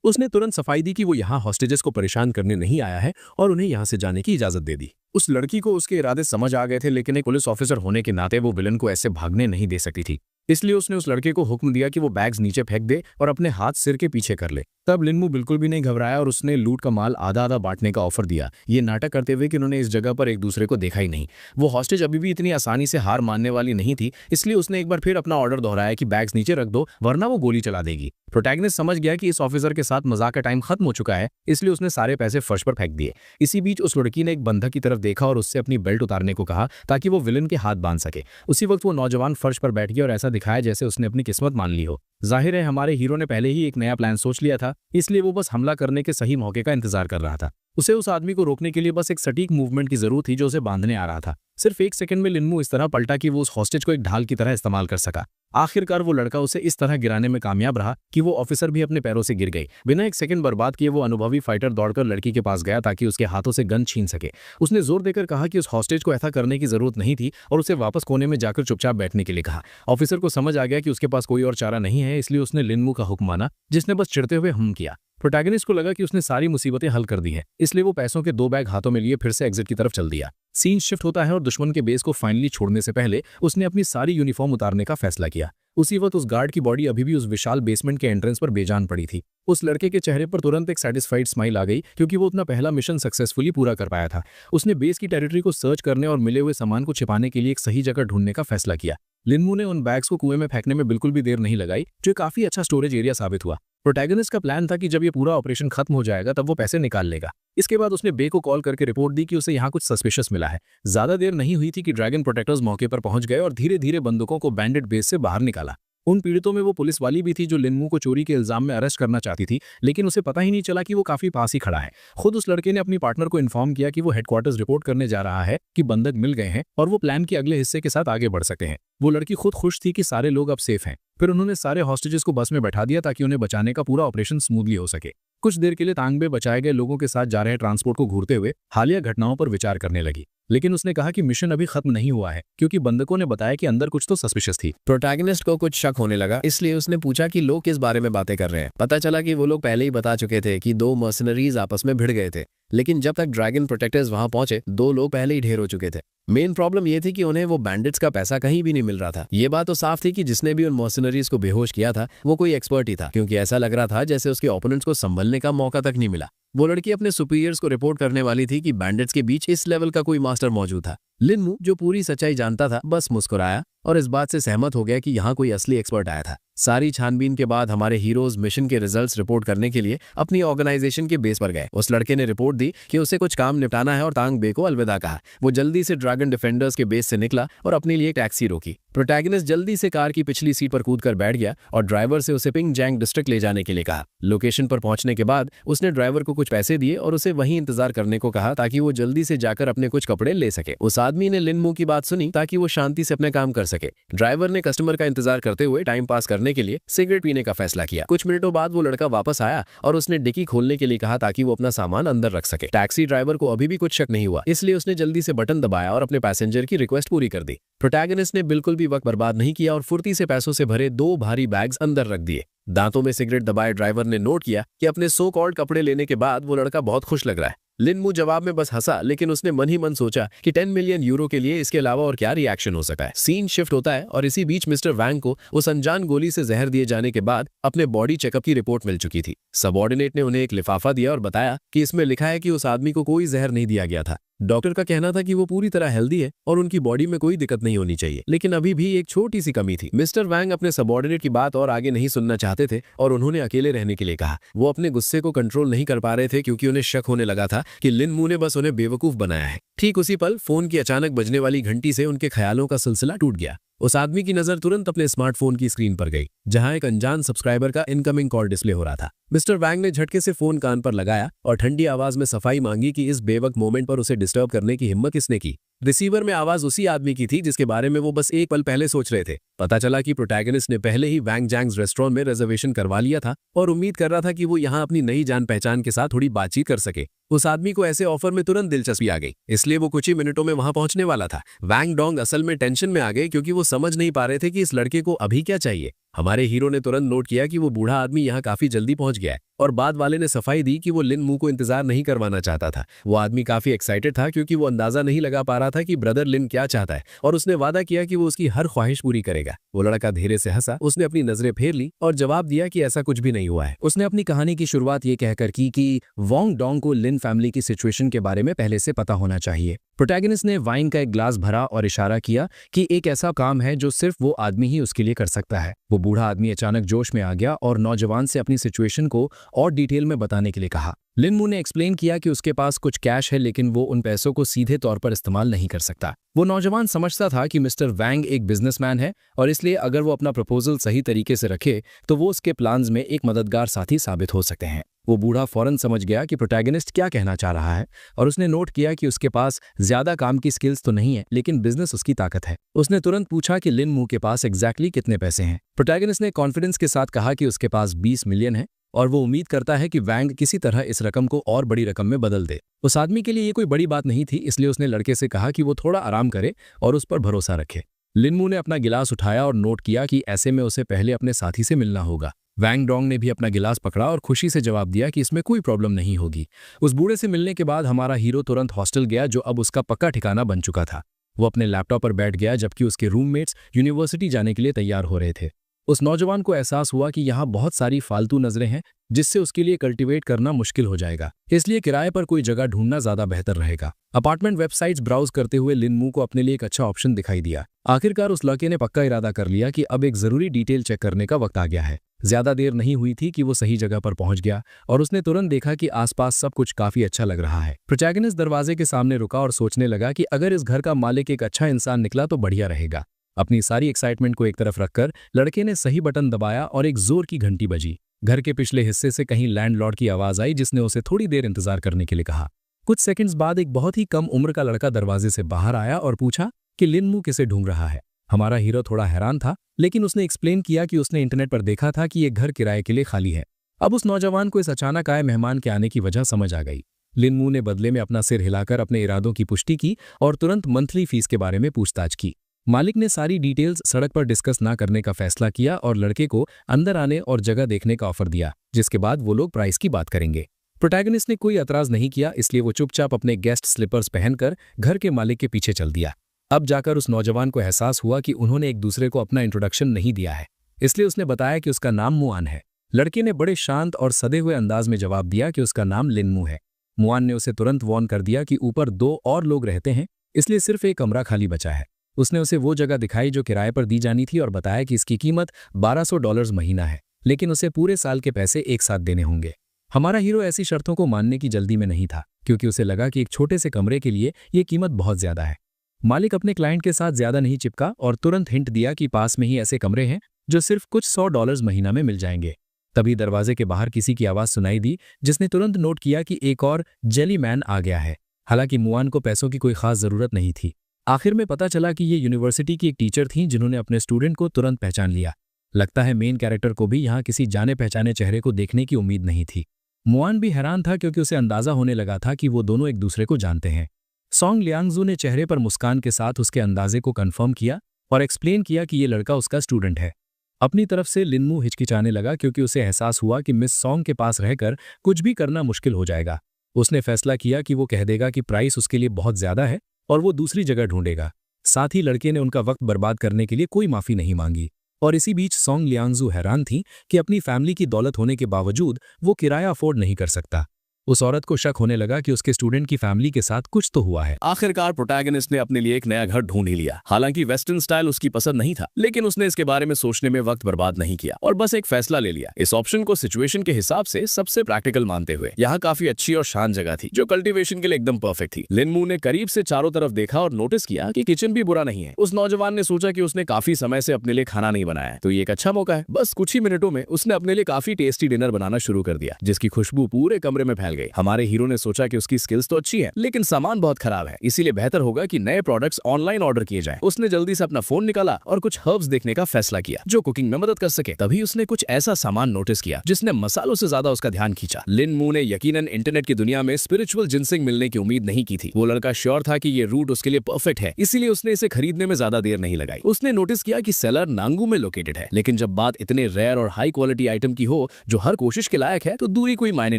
उसने तुरंत सफाई दी कि वो यहाँ हॉस्टेजेस को परेशान करने नहीं आया है और उन्हें यहाँ से जाने की इजाजत दे दी। उस लड़की को उसके इरादे समझ आ गए थे, लेकिन एक पुलिस ऑफिसर होने के नाते वो विलन को ऐसे भागने नहीं दे सकती थी। इसलिए उसने उस लड़के को हुक्म दिया कि वो बैग्स नीचे फेंक दे और अपने हाथ सिर के पीछे कर ले। तब लिन मू बिल्कुल भी नहीं घबराया और उसने लूट का माल आधा आधा बांटने का ऑफर दिया, ये नाटक करते हुए कि उन्होंने इस जगह पर एक दूसरे को देखा ही नहीं। वो हॉस्टेज अभी भी इतनी आसानी से हार मानने वाली नहीं थी, इसलिए उसने एक बार फिर अपना ऑर्डर दोहराया कि बैग्स नीचे रख दो वरना वो गोली चला देगी। प्रोटैगनिस्ट समझ गया कि इस ऑफिसर के साथ मजाक का टाइम खत्म हो चुका है, इसलिए उसने सारे पैसे फर्श पर फेंक दिए। इसी बीच उस लड़की ने एक बंधक की तरफ देखा और उससे अपनी बेल्ट उतारने को कहा ताकि वो विलन के हाथ बांध सके। उसी वक्त वो नौजवान फर्श पर बैठ गया और ऐसा दिखाया जैसे उसने अपनी किस्मत मान ली हो। जाहिर है हमारे हीरो ने पहले ही एक नया प्लान सोच लिया था, इसलिए वो बस हमला करने के सही मौके का इंतजार कर रहा था। उसे उस आदमी को रोकने के लिए बस एक सटीक मूवमेंट की जरूरत थी जो उसे बांधने आ रहा था। सिर्फ एक सेकंड में लिन मू इस तरह पलटा कि वो उस हॉस्टेज को एक ढाल की तरह इस्तेमाल कर सका। आखिरकार वो लड़का उसे इस तरह गिराने में कामयाब रहा कि वो ऑफिसर भी अपने पैरों से गिर गई। बिना एक सेकंड बर्बाद किए वो अनुभवी फाइटर दौड़कर लड़की के पास गया ताकि उसके हाथों से गन छीन सके। उसने जोर देकर कहा कि उस हॉस्टेज को ऐसा करने की जरूरत नहीं थी और उसे वापस कोने में जाकर चुपचाप बैठने के लिए कहा। ऑफिसर को समझ आ गया कि उसके पास कोई और चारा नहीं है, इसलिए उसने लिन मू का हुक्म माना, जिसने बस चिढ़ते हुए हम किया। प्रोटैगनिस्ट को लगा कि उसने सारी मुसीबतें हल कर दी हैं, इसलिए वो पैसों के 2 बैग हाथों में लिए फिर से एग्जिट की तरफ चल दिया। सीन शिफ्ट होता है और दुश्मन के बेस को फाइनली छोड़ने से पहले उसने अपनी सारी यूनिफॉर्म उतारने का फैसला किया। उसी वक्त उस गार्ड की बॉडी अभी भी उस विशाल बेसमेंट के एंट्रेंस पर बेजान पड़ी थी। उस लड़के के चेहरे पर तुरंत एक सेटिस्फाइड स्माइल आ गई, क्योंकि वो अपना पहला मिशन सक्सेसफुली पूरा कर पाया था। उसने बेस की टेरिटरी को सर्च करने और मिले हुए सामान को छिपाने के लिए एक सही जगह ढूंढने का फैसला किया। लिन मू ने उन बैग्स को कुएं में फेंकने में बिल्कुल भी देर नहीं लगाई, जो काफी अच्छा स्टोरेज एरिया साबित हुआ। प्रोटैगनिस्ट का प्लान था कि जब ये पूरा ऑपरेशन खत्म हो जाएगा तब वो पैसे निकाल लेगा। इसके बाद उसने बे को कॉल करके रिपोर्ट दी कि उसे यहाँ कुछ सस्पिशियस मिला है। ज्यादा देर नहीं हुई थी कि ड्रैगन प्रोटेक्टर्स मौके पर पहुंच गए और धीरे धीरे बंदूकों को बैंडेड बेस से बाहर निकाला। उन पीड़ितों में वो पुलिस वाली भी थी जो लिन मू को चोरी के इल्जाम में अरेस्ट करना चाहती थी, लेकिन उसे पता ही नहीं चला कि वो काफी पास ही खड़ा है। खुद उस लड़के ने अपनी पार्टनर को इन्फॉर्म किया कि वो हेडक्वार्टर्स रिपोर्ट करने जा रहा है कि बंधक मिल गए हैं और वो प्लान के अगले हिस्से के साथ आगे बढ़ सकते हैं। वो लड़की खुद खुश थी कि सारे लोग अब सेफ हैं। फिर उन्होंने सारे हॉस्टेजेस को बस में बैठा दिया ताकि उन्हें बचाने का पूरा ऑपरेशन स्मूथली हो सके। कुछ देर के लिए तांग में बचाए गए लोगों के साथ जा रहे ट्रांसपोर्ट को घूरते हुए हालिया घटनाओं पर विचार करने लगी। लेकिन उसने कहा कि मिशन अभी खत्म नहीं हुआ है क्योंकि बंधकों ने बताया कि अंदर कुछ तो सस्पिशियस थी। प्रोटैगनिस्ट को कुछ शक होने लगा, इसलिए उसने पूछा कि लोग किस बारे में बातें कर रहे हैं। पता चला कि वो लोग पहले ही बता चुके थे कि 2 मर्सनरीज आपस में भिड़ गए थे, लेकिन जब तक ड्रैगन प्रोटेक्टर्स वहां पहुंचे 2 लोग पहले ही ढेर हो चुके थे। मेन प्रॉब्लम ये थी कि उन्हें वो बैंडिट्स का पैसा कहीं भी नहीं मिल रहा था। ये बात तो साफ थी कि जिसने भी उन मर्सनरीज को बेहोश किया था वो कोई एक्सपर्ट ही था, क्योंकि ऐसा लग रहा था जैसे उसके ओपोनेंट्स को संभलने का मौका तक नहीं मिला। वो लड़की अपने सुपीरियर्स को रिपोर्ट करने वाली थी कि बैंडिट्स के बीच इस लेवल का कोई मास्टर मौजूद था। लिन मू, जो पूरी सच्चाई जानता था, बस मुस्कुराया और इस बात से सहमत हो गया कि यहाँ कोई असली एक्सपर्ट आया था। सारी छानबीन के बाद हमारे हीरोज मिशन के रिजल्ट्स रिपोर्ट करने के लिए अपनी ऑर्गेनाइजेशन के बेस पर गए। उस लड़के ने रिपोर्ट दी कि उसे कुछ काम निपटाना है और तांग बे को अलविदा कहा। वो जल्दी से ड्रैगन डिफेंडर्स के बेस से निकला और अपने लिए एक टैक्सी रोकी। प्रोटैगनिस्ट जल्दी से कार की पिछली सीट पर कूदकर बैठ गया और ड्राइवर से उसे पिंग जैंग डिस्ट्रिक्ट ले जाने के लिए कहा। लोकेशन पर पहुंचने के बाद उसने ड्राइवर को कुछ पैसे दिए और उसे वहीं इंतजार करने को कहा ताकि वो जल्दी से जाकर अपने कुछ कपड़े ले सके। उस आदमी ने लिन मू की बात सुनी ताकि वो शांति से अपने काम कर सके। ड्राइवर ने कस्टमर का इंतजार करते हुए टाइम पास करने के लिए सिगरेट पीने का फैसला किया। कुछ मिनटों बाद वो लड़का वापस आया और उसने डिक्की खोलने के लिए कहा ताकि वो अपना सामान अंदर रख सके। टैक्सी ड्राइवर को अभी भी कुछ शक नहीं हुआ, इसलिए उसने जल्दी से बटन दबाया और अपने पैसेंजर की रिक्वेस्ट पूरी कर दी। प्रोटैगनिस्ट ने बिल्कुल भी वक्त बर्बाद नहीं किया और फुर्ती से पैसों से भरे 2 भारी बैग्स अंदर रख दिए। दांतों में सिगरेट दबाए ड्राइवर ने नोट किया कि अपने सो कॉल्ड कपड़े लेने के बाद वो लड़का बहुत खुश लग रहा है। लिन मू जवाब में बस हंसा, लेकिन उसने मन ही मन सोचा कि 10 मिलियन यूरो के लिए इसके अलावा और क्या रिएक्शन हो सकता है। सीन शिफ्ट होता है और इसी बीच मिस्टर वैंग को उस अनजान गोली से जहर दिए जाने के बाद अपने बॉडी चेकअप की रिपोर्ट मिल चुकी थी। सबऑर्डिनेट ने उन्हें एक लिफाफा दिया और बताया कि इसमें लिखा है कि उस आदमी को कोई जहर नहीं दिया गया था। डॉक्टर का कहना था कि वो पूरी तरह हेल्दी है और उनकी बॉडी में कोई दिक्कत नहीं होनी चाहिए, लेकिन अभी भी एक छोटी सी कमी थी। मिस्टर वैंग अपने सबऑर्डिनेट की बात और आगे नहीं सुनना चाहते थे और उन्होंने अकेले रहने के लिए कहा। वो अपने गुस्से को कंट्रोल नहीं कर पा रहे थे क्योंकि उन्हें शक होने लगा था कि लिन मू ने बस उन्हें बेवकूफ बनाया है। ठीक उसी पल फोन की अचानक बजने वाली घंटी से उनके ख्यालों का सिलसिला टूट गया। उस आदमी की नजर तुरंत अपने स्मार्टफोन की स्क्रीन पर गई, जहां एक अनजान सब्सक्राइबर का इनकमिंग कॉल डिस्प्ले हो रहा था। मिस्टर वैंग ने झटके से फोन कान पर लगाया और ठंडी आवाज में सफाई मांगी कि इस बेवक्त मोमेंट पर उसे डिस्टर्ब करने की हिम्मत किसने की। रिसीवर में आवाज उसी आदमी की थी जिसके बारे में वो बस एक पल पहले सोच रहे थे। पता चला कि प्रोटैगनिस्ट ने पहले ही वैंग जैंग्स रेस्टोरेंट में रिजर्वेशन करवा लिया था और उम्मीद कर रहा था कि वो यहाँ अपनी नई जान पहचान के साथ थोड़ी बातचीत कर सके। उस आदमी को ऐसे ऑफर में तुरंत दिलचस्पी आ गई, इसलिए वो कुछ ही मिनटों में वहां पहुंचने वाला था। वैंग डोंग असल में टेंशन में आ गए क्योंकि वो समझ नहीं पा रहे थे कि इस लड़के को अभी क्या चाहिए। हमारे हीरो ने तुरंत नोट किया कि वो बूढ़ा आदमी यहाँ काफी जल्दी पहुंच गया है और बाद वाले ने सफाई दी कि वो लिन मू को इंतजार नहीं करवाना चाहता था। वो आदमी काफी एक्साइटेड था क्योंकि वो अंदाजा नहीं लगा पा रहा था कि ब्रदर लिन क्या चाहता है और उसने वादा किया कि वो उसकी हर ख्वाहिश पूरी करेगा। वो लड़का धीरे से हंसा, उसने अपनी नजरें फेर ली और जवाब दिया कि ऐसा कुछ भी नहीं हुआ है। उसने अपनी कहानी की शुरुआत ये कहकर की कि वोंग डोंग को लिन फैमिली की सिचुएशन के बारे में पहले से पता होना चाहिए। प्रोटैगनिस्ट ने वाइन का एक ग्लास भरा और इशारा किया कि एक ऐसा काम है जो सिर्फ वो आदमी ही उसके लिए कर सकता है। वो बूढ़ा आदमी अचानक जोश में आ गया और नौजवान से अपनी सिचुएशन को और डिटेल में बताने के लिए कहा। लिन मू ने एक्सप्लेन किया कि उसके पास कुछ कैश है, लेकिन वो उन पैसों को सीधे तौर पर इस्तेमाल नहीं कर सकता। वो नौजवान समझता था कि मिस्टर वैंग एक बिजनेसमैन है और इसलिए अगर वो अपना प्रपोजल सही तरीके से रखे तो वो उसके प्लान्स में एक मददगार साथी साबित हो सकते हैं। वो बूढ़ा फौरन समझ गया कि प्रोटैगनिस्ट क्या कहना चाह रहा है और उसने नोट किया कि उसके पास ज्यादा काम की स्किल्स तो नहीं है, लेकिन बिजनेस उसकी ताकत है। उसने तुरंत पूछा कि लिन मू के पास एग्जैक्टली कितने पैसे हैं। प्रोटैगनिस्ट ने कॉन्फिडेंस के साथ कहा कि उसके पास 20 मिलियन है और वो उम्मीद करता है कि वैंग किसी तरह इस रकम को और बड़ी रकम में बदल दे। उस आदमी के लिए ये कोई बड़ी बात नहीं थी, इसलिए उसने लड़के से कहा कि वो थोड़ा आराम करे और उस पर भरोसा रखे। लिन मू ने अपना गिलास उठाया और नोट किया कि ऐसे में उसे पहले अपने साथी से मिलना होगा। वैंग डोंग ने भी अपना गिलास पकड़ा और खुशी से जवाब दिया कि इसमें कोई प्रॉब्लम नहीं होगी। उस बूढ़े से मिलने के बाद हमारा हीरो तुरंत हॉस्टल गया, जो अब उसका पक्का ठिकाना बन चुका था। वो अपने लैपटॉप पर बैठ गया जबकि उसके रूममेट्स यूनिवर्सिटी जाने के लिए तैयार हो रहे थे। उस नौजवान को एहसास हुआ कि यहाँ बहुत सारी फालतू नजरें हैं जिससे उसके लिए कल्टीवेट करना मुश्किल हो जाएगा, इसलिए किराए पर कोई जगह ढूंढना ज्यादा बेहतर रहेगा। अपार्टमेंट वेबसाइट्स ब्राउज करते हुए लिन मू को अपने लिए एक अच्छा ऑप्शन दिखाई दिया। आखिरकार उस लड़के ने पक्का इरादा कर लिया कि अब एक जरूरी डिटेल चेक करने का वक्त आ गया है। ज्यादा देर नहीं हुई थी कि वो सही जगह पर पहुंच गया और उसने तुरंत देखा कि आसपास सब कुछ काफी अच्छा लग रहा है। प्रोटैगनिस्ट दरवाजे के सामने रुका और सोचने लगा कि अगर इस घर का मालिक एक अच्छा इंसान निकला तो बढ़िया रहेगा। अपनी सारी एक्साइटमेंट को एक तरफ रखकर लड़के ने सही बटन दबाया और एक जोर की घंटी बजी। घर के पिछले हिस्से से कहीं लैंडलॉर्ड की आवाज आई, जिसने उसे थोड़ी देर इंतजार करने के लिए कहा। कुछ सेकंड्स बाद एक बहुत ही कम उम्र का लड़का दरवाजे से बाहर आया और पूछा कि लिन मू किसे ढूंढ रहा है। हमारा हीरो थोड़ा हैरान था, लेकिन उसने एक्सप्लेन किया कि उसने इंटरनेट पर देखा था कि ये घर किराए के लिए खाली है। अब उस नौजवान को इस अचानक आए मेहमान के आने की वजह समझ आ गई। लिन मू ने बदले में अपना सिर हिलाकर अपने इरादों की पुष्टि की और तुरंत मंथली फीस के बारे में पूछताछ की। मालिक ने सारी डिटेल्स सड़क पर डिस्कस ना करने का फैसला किया और लड़के को अंदर आने और जगह देखने का ऑफर दिया, जिसके बाद वो लोग प्राइस की बात करेंगे। प्रोटैगनिस्ट ने कोई एतराज नहीं किया, इसलिए वो चुपचाप अपने गेस्ट स्लीपर्स पहनकर घर के मालिक के पीछे चल दिया। अब जाकर उस नौजवान को एहसास हुआ कि उन्होंने एक दूसरे को अपना इंट्रोडक्शन नहीं दिया है, इसलिए उसने बताया कि उसका नाम मुआन है। लड़के ने बड़े शांत और सदे हुए अंदाज में जवाब दिया कि उसका नाम लिन मू है। मुआन ने उसे तुरंत वार्न कर दिया कि ऊपर 2 और लोग रहते हैं, इसलिए सिर्फ एक कमरा खाली बचा है। उसने उसे वो जगह दिखाई जो किराए पर दी जानी थी और बताया कि इसकी कीमत $1200 महीना है, लेकिन उसे पूरे साल के पैसे एक साथ देने होंगे। हमारा हीरो ऐसी शर्तों को मानने की जल्दी में नहीं था, क्योंकि उसे लगा कि एक छोटे से कमरे के लिए ये कीमत बहुत ज्यादा है। मालिक अपने क्लाइंट के साथ ज्यादा नहीं चिपका और तुरंत हिंट दिया कि पास में ही ऐसे कमरे हैं जो सिर्फ कुछ $100 महीना में मिल जाएंगे। तभी दरवाजे के बाहर किसी की आवाज सुनाई दी, जिसने तुरंत नोट किया कि एक और जेली मैन आ गया है। हालांकि मुआन को पैसों की कोई खास जरूरत नहीं थी। आखिर में पता चला कि ये यूनिवर्सिटी की एक टीचर थी जिन्होंने अपने स्टूडेंट को तुरंत पहचान लिया। लगता है मेन कैरेक्टर को भी यहाँ किसी जाने पहचाने चेहरे को देखने की उम्मीद नहीं थी। मुआन भी हैरान था, क्योंकि उसे अंदाजा होने लगा था कि वो दोनों एक दूसरे को जानते हैं। सोंग लियांगजू ने चेहरे पर मुस्कान के साथ उसके अंदाजे को कंफर्म किया और एक्सप्लेन किया कि ये लड़का उसका स्टूडेंट है। अपनी तरफ से लिन मू हिचकिचाने लगा, क्योंकि उसे एहसास हुआ कि मिस सोंग के पास रहकर कुछ भी करना मुश्किल हो जाएगा। उसने फैसला किया कि वो कह देगा कि प्राइस उसके लिए बहुत ज्यादा है और वो दूसरी जगह ढूंढेगा। साथ ही लड़के ने उनका वक्त बर्बाद करने के लिए कोई माफी नहीं मांगी। और इसी बीच सोंग लियांगजू हैरान थी कि अपनी फैमिली की दौलत होने के बावजूद वो किराया अफोर्ड नहीं कर सकता। उस औरत को शक होने लगा कि उसके स्टूडेंट की फैमिली के साथ कुछ तो हुआ है। आखिरकार प्रोटैगनिस्ट ने अपने लिए एक नया घर ढूंढ ही लिया। हालांकि वेस्टर्न स्टाइल उसकी पसंद नहीं था, लेकिन उसने इसके बारे में सोचने में वक्त बर्बाद नहीं किया और बस एक फैसला ले लिया। इस ऑप्शन को सिचुएशन के हिसाब से सबसे प्रैक्टिकल मानते हुए। यहाँ काफी अच्छी और शांत जगह थी जो कल्टीवेशन के लिए एकदम परफेक्ट थी। लिन मू ने करीब से चारों तरफ देखा और नोटिस किया कि किचन भी बुरा नहीं है। उस नौजवान ने सोचा कि उसने काफी समय से अपने लिए खाना नहीं बनाया है, तो ये एक अच्छा मौका है। बस कुछ ही मिनटों में उसने अपने लिए काफी टेस्टी डिनर बनाना शुरू कर दिया, जिसकी खुशबू पूरे कमरे में फैल गई। हमारे हीरो ने सोचा कि उसकी स्किल्स तो अच्छी है, लेकिन सामान बहुत खराब है, इसीलिए बेहतर होगा कि नए प्रोडक्ट्स ऑनलाइन ऑर्डर किए जाएं। उसने जल्दी से अपना फोन निकाला और कुछ हर्ब्स देखने का फैसला किया जो कुकिंग में मदद कर सके। तभी उसने कुछ ऐसा सामान नोटिस किया जिसने मसालों से ज्यादा उसका ध्यान खींचा। लिन मू ने यकीनन इंटरनेट की दुनिया में स्पिरिचुअल जिनसिंग मिलने की उम्मीद नहीं की थी। वो लड़का श्योर था कि ये रूट उसके लिए परफेक्ट है, इसीलिए उसने इसे खरीदने में ज्यादा देर नहीं लगाई। उसने नोटिस किया कि सेलर नांगू में लोकेटेड है, लेकिन जब बात इतने रेयर और हाई क्वालिटी आइटम की हो जो हर कोशिश के लायक है, तो दूरी कोई मायने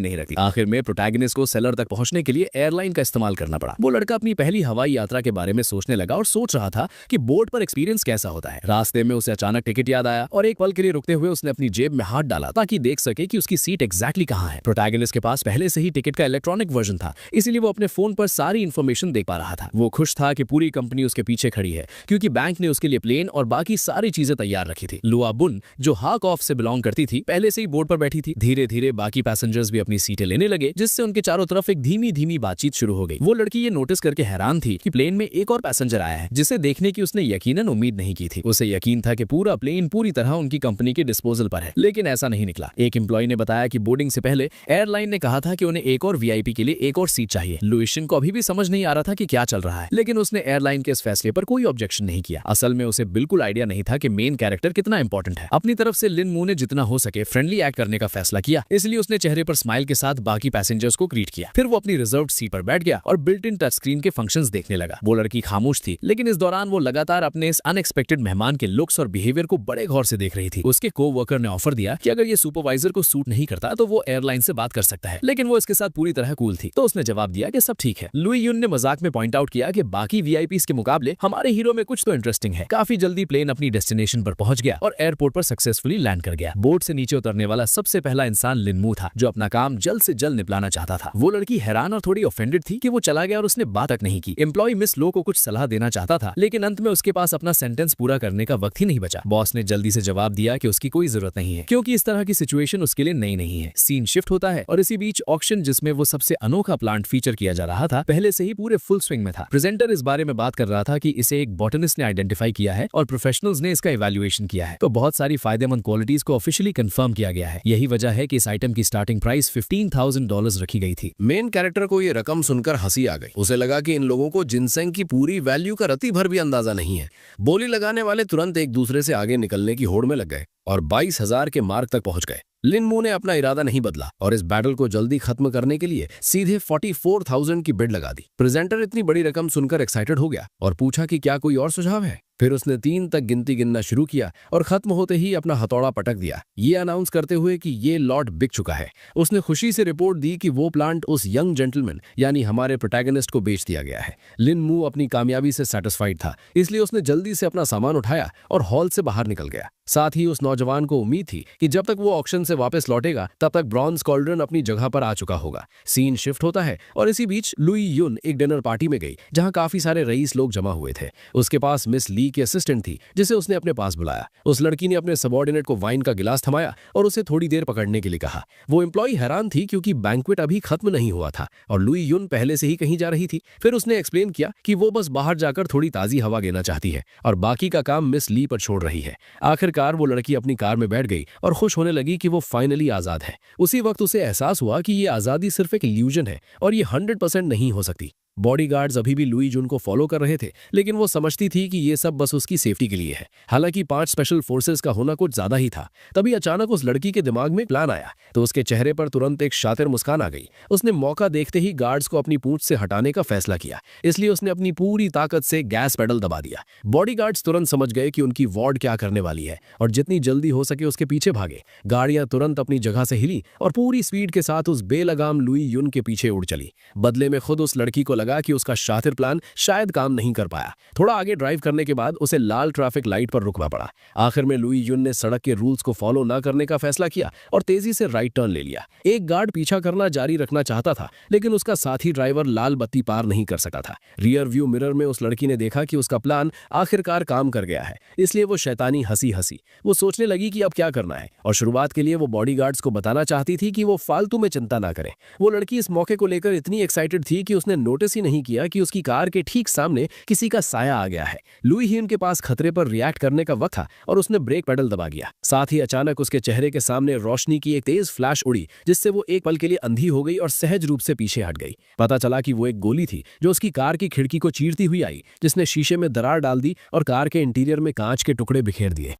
नहीं रखती। आखिर में प्रोटैगनिस्ट को सेलर तक पहुंचने के लिए एयरलाइन का इस्तेमाल करना पड़ा। वो लड़का अपनी पहली हवाई यात्रा के बारे में सोचने लगा और सोच रहा था कि बोर्ड पर एक्सपीरियंस कैसा होता है। रास्ते में उसे अचानक टिकट याद आया और एक पल के लिए रुकते हुए उसने अपनी जेब में हाथ डाला ताकि देख सके कि उसकी सीट एग्जैक्टली कहां है। प्रोटैगनिस्ट के पास पहले से ही टिकट का इलेक्ट्रॉनिक वर्जन था, इसीलिए वो अपने फोन पर सारी इंफॉर्मेशन देख पा रहा था। वो खुश था कि पूरी कंपनी उसके पीछे खड़ी है, क्योंकि बैंक ने उसके लिए प्लेन और बाकी सारी चीजें तैयार रखी थी। लुआ बुन, जो हाक ऑफ से बिलोंग करती थी, पहले से ही बोर्ड पर बैठी थी। धीरे धीरे बाकी पैसेंजर्स भी अपनी सीटें लेने लगे, जिससे उनके चारों तरफ एक धीमी धीमी बातचीत शुरू हो गई। वो लड़की ये नोटिस करके हैरान थी कि प्लेन में एक और पैसेंजर आया है, जिसे देखने की उसने यकीनन उम्मीद नहीं की थी। उसे यकीन था कि पूरा प्लेन पूरी तरह उनकी कंपनी के डिस्पोजल पर है, लेकिन ऐसा नहीं निकला। एक एम्प्लॉय ने बताया कि बोर्डिंग से पहले एयरलाइन ने कहा था कि उन्हें एक और वीआईपी के लिए एक और सीट चाहिए। लुइशन को अभी भी समझ नहीं आ रहा था कि क्या चल रहा है, लेकिन उसने एयरलाइन के इस फैसले पर कोई ऑब्जेक्शन नहीं किया। असल में उसे बिल्कुल आइडिया नहीं था कि मेन कैरेक्टर कितना इंपॉर्टेंट है। अपनी तरफ से लिन मू ने जितना हो सके फ्रेंडली एक्ट करने का फैसला किया, इसलिए उसने चेहरे पर स्माइल के साथ बाकी पैसेंजर्स को ग्रीट किया। फिर वो अपनी रिजर्व्ड सीट पर बैठ गया और बिल्ट इन टच स्क्रीन के फंक्शंस देखने लगा। वो लड़की खामोश थी, लेकिन इस दौरान वो लगातार अपने इस अनएक्सपेक्टेड मेहमान के लुक्स और बिहेवियर को बड़े गौर से देख रही थी। उसके कोवर्कर ने ऑफर दिया कि अगर ये सुपरवाइजर को सूट नहीं करता तो वो एयरलाइन से बात कर सकता है, लेकिन वो इसके साथ पूरी तरह कूल थी, तो उसने जवाब दिया कि सब ठीक है। लुई यून ने मजाक में पॉइंट आउट किया कि बाकी वीआईपीज के मुकाबले हमारे हीरो में कुछ तो इंटरेस्टिंग है। काफी जल्दी प्लेन अपनी डेस्टिनेशन पर पहुंच गया और एयरपोर्ट पर सक्सेसफुली लैंड कर गया। बोर्ड से नीचे उतरने वाला सबसे पहला इंसान लिन मू था, जो अपना काम जल्द से जल्द निपटाना चाहता था। वो लड़की हैरान और थोड़ी ऑफेंडेड थी कि वो चला गया और उसने बात तक नहीं की। एम्प्लॉय मिस लो को कुछ सलाह देना चाहता था, लेकिन अंत में उसके पास अपना सेंटेंस पूरा करने का वक्त ही नहीं बचा। बॉस ने जल्दी से जवाब दिया कि उसकी कोई जरूरत नहीं है, क्योंकि इस तरह की सिचुएशन उसके लिए नई नहीं है। सीन शिफ्ट होता है और इसी बीच ऑक्शन, जिसमें वो सबसे अनोखा प्लांट फीचर किया जा रहा था, पहले से ही पूरे फुल स्विंग में था। प्रेजेंटर इस बारे में बात कर रहा था कि इसे एक बॉटनिस्ट ने आइडेंटिफाई किया है और प्रोफेशनल्स ने इसका इवैल्यूएशन किया है, तो बहुत सारी फायदेमंद क्वालिटीज को ऑफिशियली कंफर्म किया गया है। यही वजह है कि इस आइटम की स्टार्टिंग प्राइस $15,000 रखी गई थी। मेन कैरेक्टर को ये रकम सुनकर हंसी आ गई। उसे लगा कि इन लोगों को जिनसेंग की पूरी वैल्यू का रत्ती भर भी अंदाजा नहीं है। बोली लगाने वाले तुरंत एक दूसरे से आगे निकलने की होड़ में लग गए और 22,000 के मार्क तक पहुंच गए। लिन मू ने अपना इरादा नहीं बदला और इस बैटल को जल्दी खत्म करने के लिए सीधे 44,000 की बिड लगा दी। प्रेजेंटर इतनी बड़ी रकम सुनकर एक्साइटेड हो गया और पूछा कि क्या कोई और सुझाव है। फिर उसने 3 तक गिनती गिनना शुरू किया और खत्म होते ही अपना हथौड़ा पटक दिया, ये अनाउंस करते हुए कि ये लॉट बिक चुका है। उसने खुशी से रिपोर्ट दी कि वो प्लांट उस यंग जेंटलमैन यानी हमारे प्रोटैगनिस्ट को बेच दिया गया है। लिन मू अपनी कामयाबी से सेटिस्फाइड था, इसलिए उसने जल्दी से अपना सामान उठाया और हॉल से बाहर निकल गया। साथ ही उस नौजवान को उम्मीद थी कि जब तक वो ऑक्शन से वापस लौटेगा तब तक ब्रॉन्ज कॉल्ड्रन अपनी जगह पर आ चुका होगा। सीन शिफ्ट होता है और इसी बीच लुई युन एक डिनर पार्टी में गई जहां काफी सारे रईस लोग जमा हुए थे। उसके पास मिस ली की असिस्टेंट थी जिसे उसने अपने पास बुलाया। उस लड़की ने अपने सबॉर्डिनेट को वाइन का गिलास थमाया और उसे थोड़ी देर पकड़ने के लिए कहा। वो एम्प्लॉई हैरान थी क्योंकि बैंक्वेट अभी खत्म नहीं हुआ था और लुई युन पहले से ही कहीं जा रही थी। फिर उसने एक्सप्लेन किया कि वो बस बाहर जाकर थोड़ी ताजी हवा लेना चाहती है और बाकी का काम मिस ली पर छोड़ रही है। आखिरकार वो लड़की अपनी कार में बैठ गई और खुश होने लगी कि वो फाइनली आजाद है। उसी वक्त उसे एहसास हुआ कि ये आजादी सिर्फ एक इल्यूजन है और ये 100% नहीं हो सकती। बॉडीगार्ड्स अभी भी लुई जुन को फॉलो कर रहे थे, लेकिन वो समझती थी कि ये सब बस उसकी सेफ्टी के लिए है। हालांकि 5 स्पेशल फोर्सेस का होना कुछ ज्यादा ही था। तभी अचानक उस लड़की के दिमाग में प्लान आया तो उसके चेहरे पर तुरंत एक शातिर मुस्कान आ गई। उसने मौका देखते ही गार्ड्स को अपनी पूंछ से हटाने का फैसला किया, इसलिए उसने अपनी पूरी ताकत से गैस पेडल दबा दिया। बॉडीगार्ड्स तुरंत समझ गए कि उनकी वार्ड क्या करने वाली है और जितनी जल्दी हो सके उसके पीछे भागे। गाड़ियां तुरंत अपनी जगह से हिली और पूरी स्पीड के साथ उस बेलगाम लुई युन के पीछे उड़ चली। बदले में खुद उस लड़की को लगा कि उसका शातिर प्लान शायद काम नहीं कर पाया। थोड़ा आगे ड्राइव करने के बाद उसे लाल ट्रैफिक लाइट पर रुकना पड़ा। आखिर में लुई युन ने सड़क के रूल्स को फॉलो न करने का फैसला किया और तेजी से राइट टर्न ले लिया। एक गार्ड पीछा करना जारी रखना चाहता था, लेकिन उसका साथी ड्राइवर लाल बत्ती पार नहीं कर सका था। रियर व्यू मिरर में उस लड़की ने देखा कि उसका प्लान आखिरकार काम कर गया है, इसलिए वो शैतानी हंसी। वो सोचने लगी कि अब क्या करना है और शुरुआत के लिए वो बॉडीगार्ड्स को बताना चाहती थी कि वो फालतू में चिंता ना करें। वो लड़की इस मौके को लेकर इतनी एक्साइटेड थी कि उसने नोटिस ही नहीं किया कि उसकी कार के ठीक सामने किसी का साया आ गया है। लुई ही उनके पास खतरे पर रिएक्ट करने का वक्त था और उसने ब्रेक पेडल दबा दिया। साथ ही अचानक उसके चेहरे के सामने रोशनी की एक तेज फ्लैश उड़ी, जिससे वो एक पल के लिए अंधी हो गई और सहज रूप से पीछे हट गई। पता चला कि वो एक गोली थी जो उसकी कार की खिड़की को चीरती हुई आई, जिसने शीशे में दरार डाल दी और कार के इंटीरियर में कांच के टुकड़े बिखेर दिए।